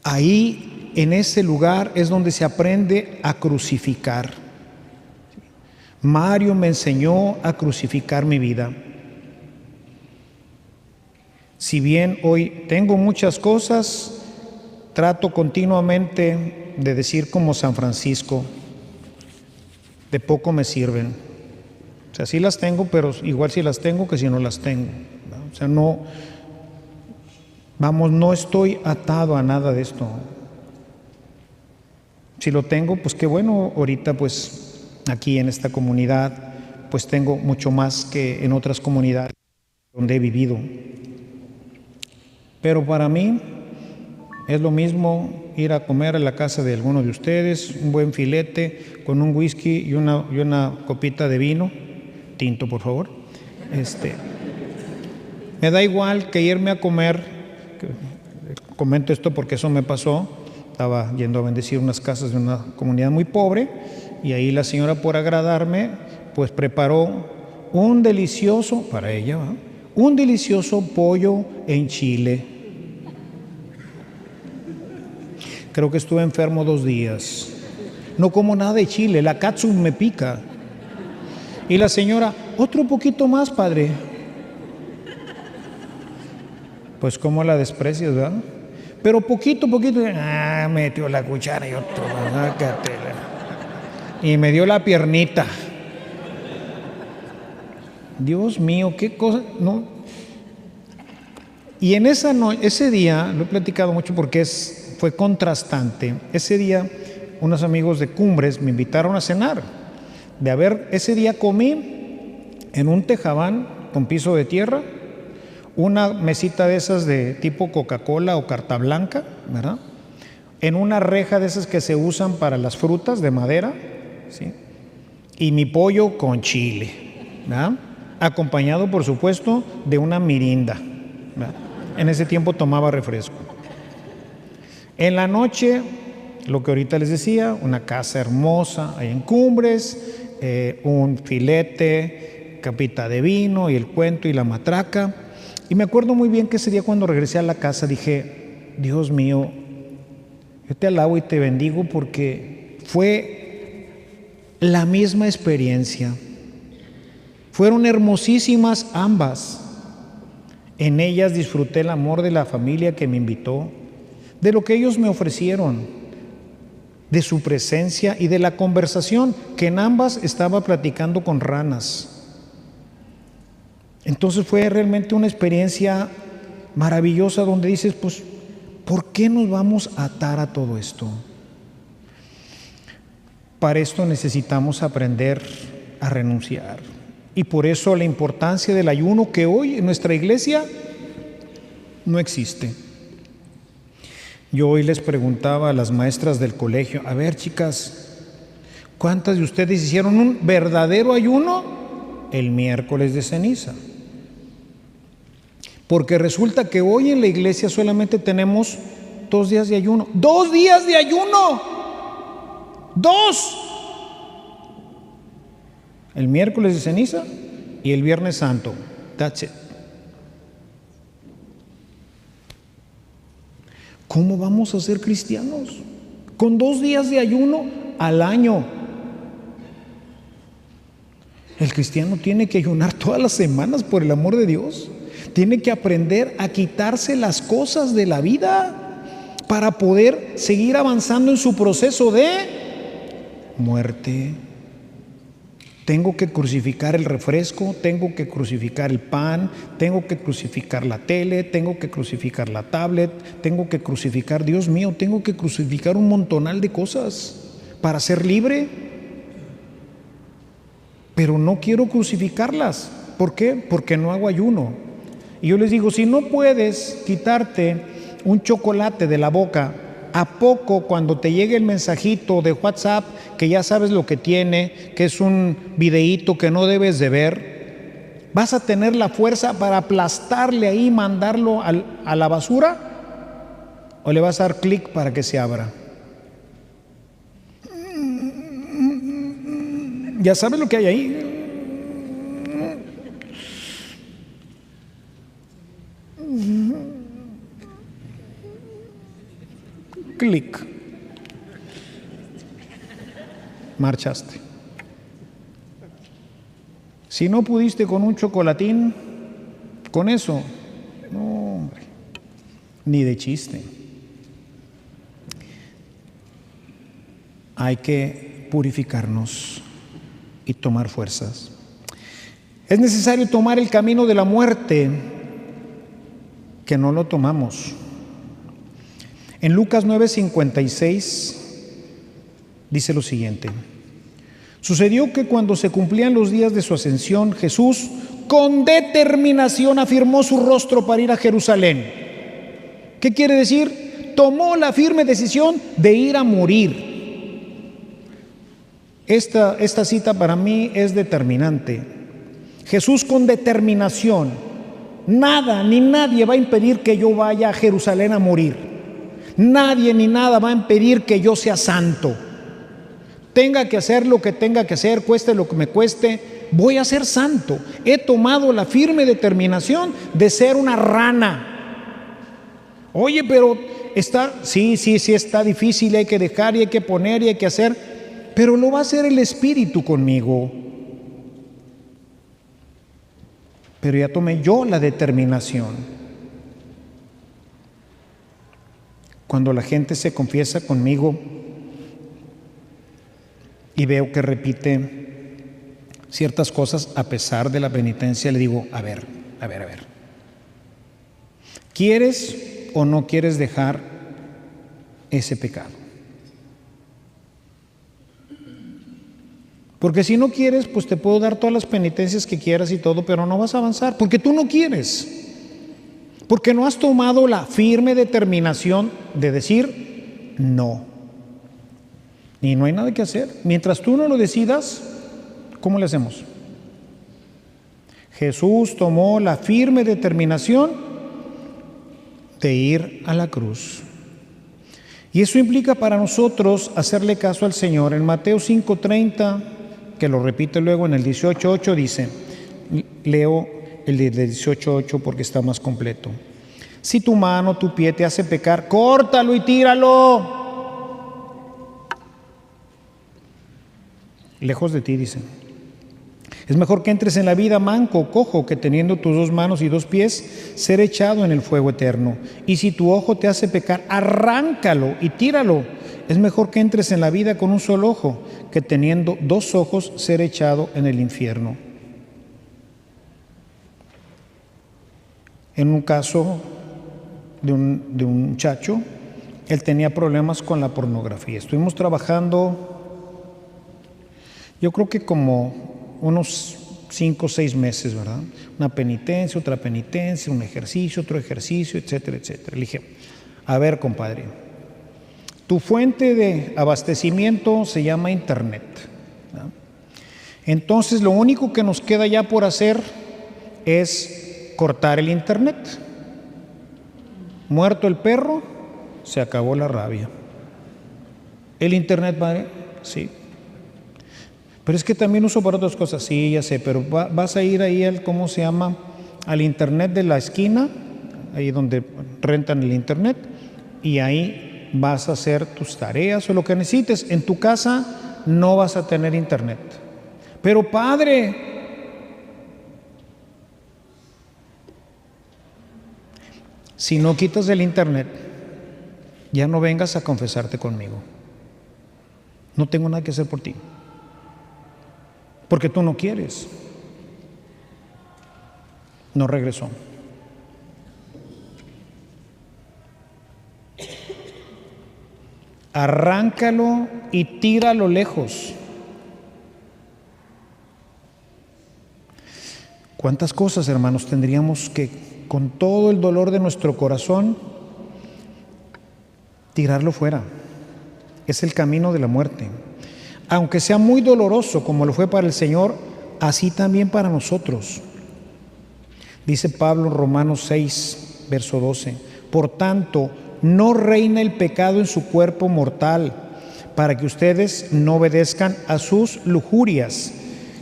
S1: Ahí, en ese lugar, es donde se aprende a crucificar. Mario me enseñó a crucificar mi vida. Si bien hoy tengo muchas cosas, trato continuamente de decir como San Francisco: de poco me sirven. O sea, sí las tengo, pero igual si las tengo que si no las tengo, ¿no? O sea, no, vamos, no estoy atado a nada de esto. Si lo tengo, pues qué bueno. Ahorita pues aquí en esta comunidad pues tengo mucho más que en otras comunidades donde he vivido. Pero para mí es lo mismo ir a comer a la casa de alguno de ustedes, un buen filete con un whisky y una copita de vino, tinto por favor. Me da igual que irme a comer, comento esto porque eso me pasó, estaba yendo a bendecir unas casas de una comunidad muy pobre y ahí la señora, por agradarme, pues preparó un delicioso, para ella, ¿verdad?, un delicioso pollo en chile. Creo que estuve enfermo 2 días. No como nada de chile, la katsu me pica. Y la señora: otro poquito más, padre. Pues cómo la desprecias, ¿verdad? Pero poquito, metió la cuchara y otro, sácatela. Y me dio la piernita. Dios mío, qué cosa, ¿no? Y en ese día, lo he platicado mucho porque fue contrastante. Ese día, unos amigos de Cumbres me invitaron a cenar. Ese día comí en un tejabán con piso de tierra, una mesita de esas de tipo Coca-Cola o carta blanca, ¿verdad?, en una reja de esas que se usan para las frutas de madera, ¿sí?, y mi pollo con chile, ¿verdad?, acompañado por supuesto de una mirinda, ¿verdad? En ese tiempo tomaba refresco. En la noche, lo que ahorita les decía, una casa hermosa ahí en Cumbres, un filete, capita de vino y el cuento y la matraca. Y me acuerdo muy bien que ese día cuando regresé a la casa dije, Dios mío, yo te alabo y te bendigo porque fue la misma experiencia. Fueron hermosísimas ambas. En ellas disfruté el amor de la familia que me invitó, de lo que ellos me ofrecieron, de su presencia y de la conversación que en ambas estaba platicando con ranas. Entonces fue realmente una experiencia maravillosa donde dices, pues, ¿por qué nos vamos a atar a todo esto? Para esto necesitamos aprender a renunciar. Y por eso la importancia del ayuno que hoy en nuestra iglesia no existe. Yo hoy les preguntaba a las maestras del colegio, a ver chicas, ¿cuántas de ustedes hicieron un verdadero ayuno el miércoles de ceniza? Porque resulta que hoy en la iglesia solamente tenemos 2 días de ayuno. ¡2 días de ayuno! ¡2! El miércoles de ceniza y el viernes santo. That's it. ¿Cómo vamos a ser cristianos? Con 2 días de ayuno al año. El cristiano tiene que ayunar todas las semanas, por el amor de Dios. Tiene que aprender a quitarse las cosas de la vida para poder seguir avanzando en su proceso de muerte. Tengo que crucificar el refresco, tengo que crucificar el pan, tengo que crucificar la tele, tengo que crucificar la tablet, tengo que crucificar, Dios mío, tengo que crucificar un montonal de cosas para ser libre. Pero no quiero crucificarlas. ¿Por qué? Porque no hago ayuno. Y yo les digo, si no puedes quitarte un chocolate de la boca, ¿a poco cuando te llegue el mensajito de WhatsApp, que ya sabes lo que tiene, que es un videíto que no debes de ver, vas a tener la fuerza para aplastarle ahí y mandarlo a la basura? ¿O le vas a dar clic para que se abra? Ya sabes lo que hay ahí. Clic. Marchaste. Si no pudiste con un chocolatín, con eso, no, hombre, ni de chiste. Hay que purificarnos y tomar fuerzas. Es necesario tomar el camino de la muerte, que no lo tomamos. En Lucas 9:56 dice lo siguiente: sucedió que cuando se cumplían los días de su ascensión, Jesús con determinación afirmó su rostro para ir a Jerusalén. ¿Qué quiere decir? Tomó la firme decisión de ir a morir. Esta cita para mí es determinante. Jesús con determinación. Nada ni nadie va a impedir que yo vaya a Jerusalén a morir. Nadie ni nada va a impedir que yo sea santo. Tenga que hacer lo que tenga que hacer, cueste lo que me cueste, voy a ser santo. He tomado la firme determinación de ser una rana. Oye, pero sí está difícil, hay que dejar y hay que poner y hay que hacer, pero lo va a hacer el Espíritu conmigo. Pero ya tomé yo la determinación. Cuando la gente se confiesa conmigo y veo que repite ciertas cosas a pesar de la penitencia, le digo, a ver. ¿Quieres o no quieres dejar ese pecado? Porque si no quieres, pues te puedo dar todas las penitencias que quieras y todo, pero no vas a avanzar, porque tú no quieres. Porque no has tomado la firme determinación de decir no. Y no hay nada que hacer. Mientras tú no lo decidas, ¿cómo le hacemos? Jesús tomó la firme determinación de ir a la cruz. Y eso implica para nosotros hacerle caso al Señor. En Mateo 5:30, que lo repite luego en el 18:8, dice: leo el de 18:8 porque está más completo. Si tu mano o tu pie te hace pecar, córtalo y tíralo. Lejos de ti, dice. Es mejor que entres en la vida manco o cojo que teniendo tus 2 manos y 2 pies ser echado en el fuego eterno. Y si tu ojo te hace pecar, arráncalo y tíralo. Es mejor que entres en la vida con un solo ojo que teniendo 2 ojos ser echado en el infierno. En un caso de un muchacho, él tenía problemas con la pornografía. Estuvimos trabajando, yo creo que como unos 5 o 6 meses, ¿verdad? Una penitencia, otra penitencia, un ejercicio, otro ejercicio, etcétera, etcétera. Le dije, a ver, compadre, tu fuente de abastecimiento se llama Internet, ¿verdad? Entonces, lo único que nos queda ya por hacer es cortar el Internet. Muerto el perro, se acabó la rabia. ¿El Internet, padre? Sí. Pero es que también uso para otras cosas. Sí, ya sé, pero vas a ir ahí al, ¿cómo se llama? Al Internet de la esquina, ahí donde rentan el Internet, y ahí vas a hacer tus tareas o lo que necesites. En tu casa no vas a tener Internet. Pero padre, si no quitas el Internet, ya no vengas a confesarte conmigo. No tengo nada que hacer por ti. Porque tú no quieres. No regresó. Arráncalo y tíralo lejos. ¿Cuántas cosas, hermanos, tendríamos que, con todo el dolor de nuestro corazón, tirarlo fuera? Es el camino de la muerte. Aunque sea muy doloroso como lo fue para el Señor, así también para nosotros. Dice Pablo en Romanos 6, verso 12, por tanto, no reina el pecado en su cuerpo mortal, para que ustedes no obedezcan a sus lujurias,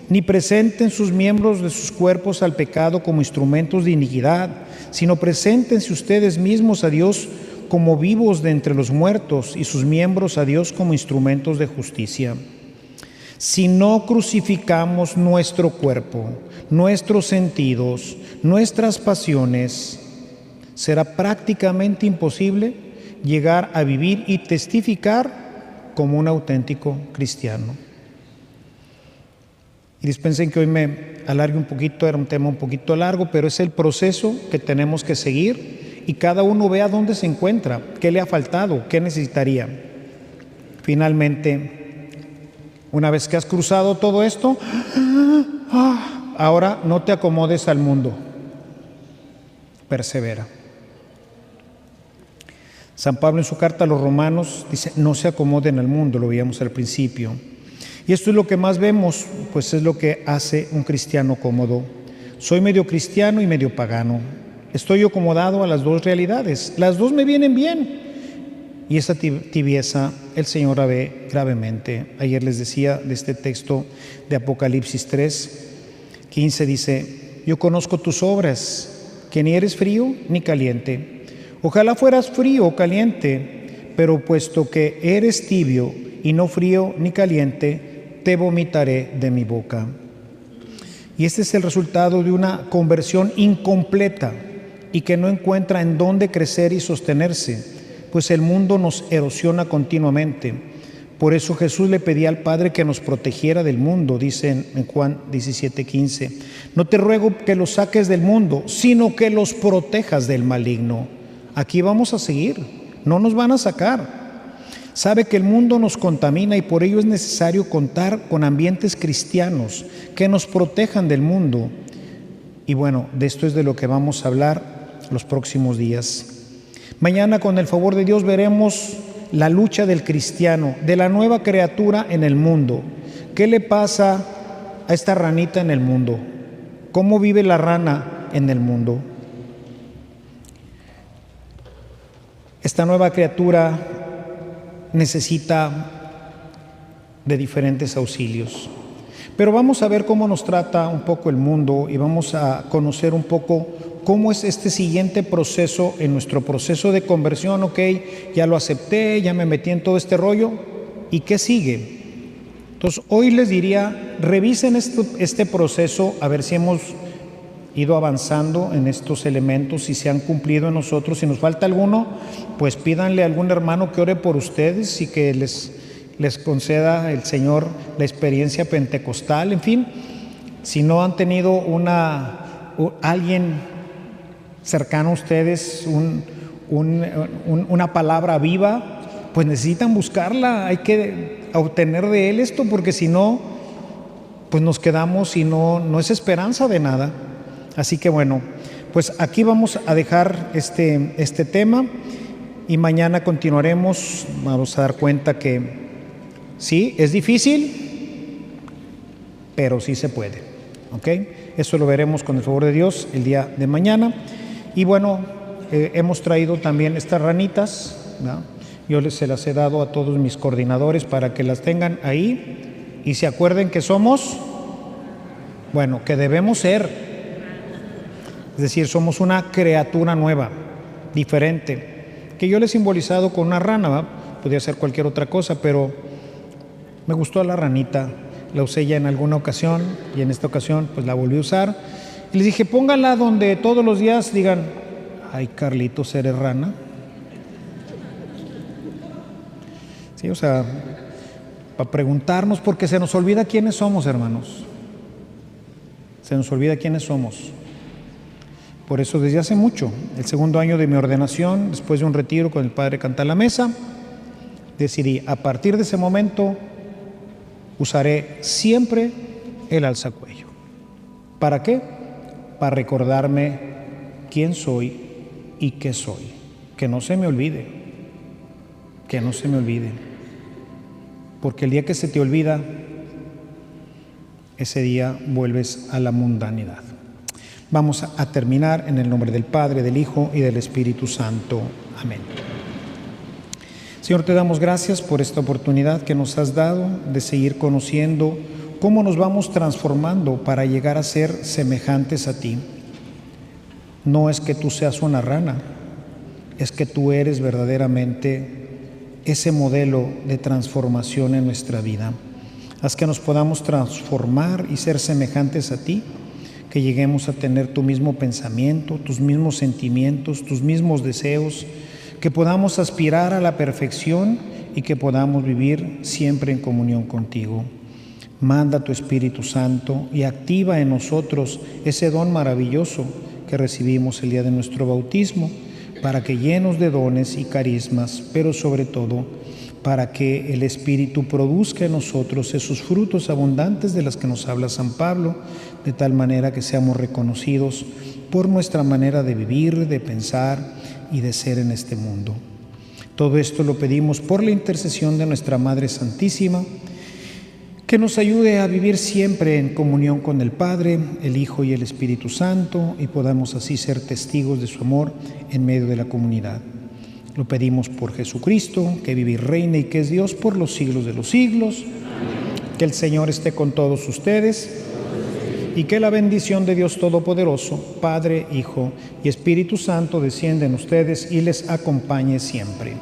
S1: ni presenten sus miembros de sus cuerpos al pecado como instrumentos de iniquidad, sino preséntense ustedes mismos a Dios como vivos de entre los muertos y sus miembros a Dios como instrumentos de justicia. Si no crucificamos nuestro cuerpo, nuestros sentidos, nuestras pasiones, será prácticamente imposible llegar a vivir y testificar como un auténtico cristiano. Y dispensen que hoy me alargue un poquito, era un tema un poquito largo, pero es el proceso que tenemos que seguir y cada uno vea dónde se encuentra, qué le ha faltado, qué necesitaría. Finalmente, una vez que has cruzado todo esto, ahora no te acomodes al mundo, persevera. San Pablo en su carta a los Romanos dice, no se acomoden al mundo, lo veíamos al principio. Y esto es lo que más vemos, pues es lo que hace un cristiano cómodo. Soy medio cristiano y medio pagano. Estoy acomodado a las 2 realidades. Las 2 me vienen bien. Y esa tibieza el Señor la ve gravemente. Ayer les decía de este texto de Apocalipsis 3:15, dice, yo conozco tus obras, que ni eres frío ni caliente. Ojalá fueras frío o caliente, pero puesto que eres tibio y no frío ni caliente, te vomitaré de mi boca. Y este es el resultado de una conversión incompleta y que no encuentra en dónde crecer y sostenerse, pues el mundo nos erosiona continuamente. Por eso Jesús le pedía al Padre que nos protegiera del mundo, dice en Juan 17:15. No te ruego que los saques del mundo, sino que los protejas del maligno. Aquí vamos a seguir, no nos van a sacar. Sabe que el mundo nos contamina y por ello es necesario contar con ambientes cristianos que nos protejan del mundo. Y bueno, de esto es de lo que vamos a hablar los próximos días. Mañana, con el favor de Dios, veremos la lucha del cristiano, de la nueva criatura en el mundo. ¿Qué le pasa a esta ranita en el mundo? ¿Cómo vive la rana en el mundo? Esta nueva criatura necesita de diferentes auxilios. Pero vamos a ver cómo nos trata un poco el mundo y vamos a conocer un poco cómo es este siguiente proceso en nuestro proceso de conversión. Ok, ya lo acepté, ya me metí en todo este rollo, ¿y qué sigue? Entonces hoy les diría, revisen este proceso a ver si hemos ido avanzando en estos elementos, si se han cumplido en nosotros. Si nos falta alguno, pues pídanle a algún hermano que ore por ustedes y que les conceda el Señor la experiencia pentecostal. En fin, si no han tenido alguien cercano a ustedes, una palabra viva, pues necesitan buscarla, hay que obtener de Él esto, porque si no, pues nos quedamos y no es esperanza de nada. Así que bueno, pues aquí vamos a dejar este tema y mañana continuaremos. Vamos a dar cuenta que sí, es difícil, pero sí se puede, ¿ok? Eso lo veremos con el favor de Dios el día de mañana. Y bueno, hemos traído también estas ranitas, ¿no? Yo se las he dado a todos mis coordinadores para que las tengan ahí y se acuerden que somos, bueno, que debemos ser. Es decir, somos una criatura nueva, diferente, que yo le he simbolizado con una rana, ¿va? Podría ser cualquier otra cosa, pero me gustó la ranita, la usé ya en alguna ocasión y en esta ocasión pues la volví a usar. Y les dije, pónganla donde todos los días digan, ay Carlitos, ¿eres rana? Sí, o sea, para preguntarnos, porque se nos olvida quiénes somos, hermanos. Se nos olvida quiénes somos. Por eso desde hace mucho, el segundo año de mi ordenación, después de un retiro con el padre Cantalamesa, decidí, a partir de ese momento, usaré siempre el alzacuello. ¿Para qué? Para recordarme quién soy y qué soy. Que no se me olvide. Que no se me olvide. Porque el día que se te olvida, ese día vuelves a la mundanidad. Vamos a terminar en el nombre del Padre, del Hijo y del Espíritu Santo. Amén. Señor, te damos gracias por esta oportunidad que nos has dado de seguir conociendo cómo nos vamos transformando para llegar a ser semejantes a ti. No es que tú seas una rana, es que tú eres verdaderamente ese modelo de transformación en nuestra vida. Haz que nos podamos transformar y ser semejantes a ti, que lleguemos a tener tu mismo pensamiento, tus mismos sentimientos, tus mismos deseos, que podamos aspirar a la perfección y que podamos vivir siempre en comunión contigo. Manda tu Espíritu Santo y activa en nosotros ese don maravilloso que recibimos el día de nuestro bautismo, para que llenos de dones y carismas, pero sobre todo para que el Espíritu produzca en nosotros esos frutos abundantes de los que nos habla San Pablo, de tal manera que seamos reconocidos por nuestra manera de vivir, de pensar y de ser en este mundo. Todo esto lo pedimos por la intercesión de nuestra Madre Santísima, que nos ayude a vivir siempre en comunión con el Padre, el Hijo y el Espíritu Santo, y podamos así ser testigos de su amor en medio de la comunidad. Lo pedimos por Jesucristo, que vive y reina y que es Dios por los siglos de los siglos. Amén. Que el Señor esté con todos ustedes y que la bendición de Dios Todopoderoso, Padre, Hijo y Espíritu Santo descienda en ustedes y les acompañe siempre.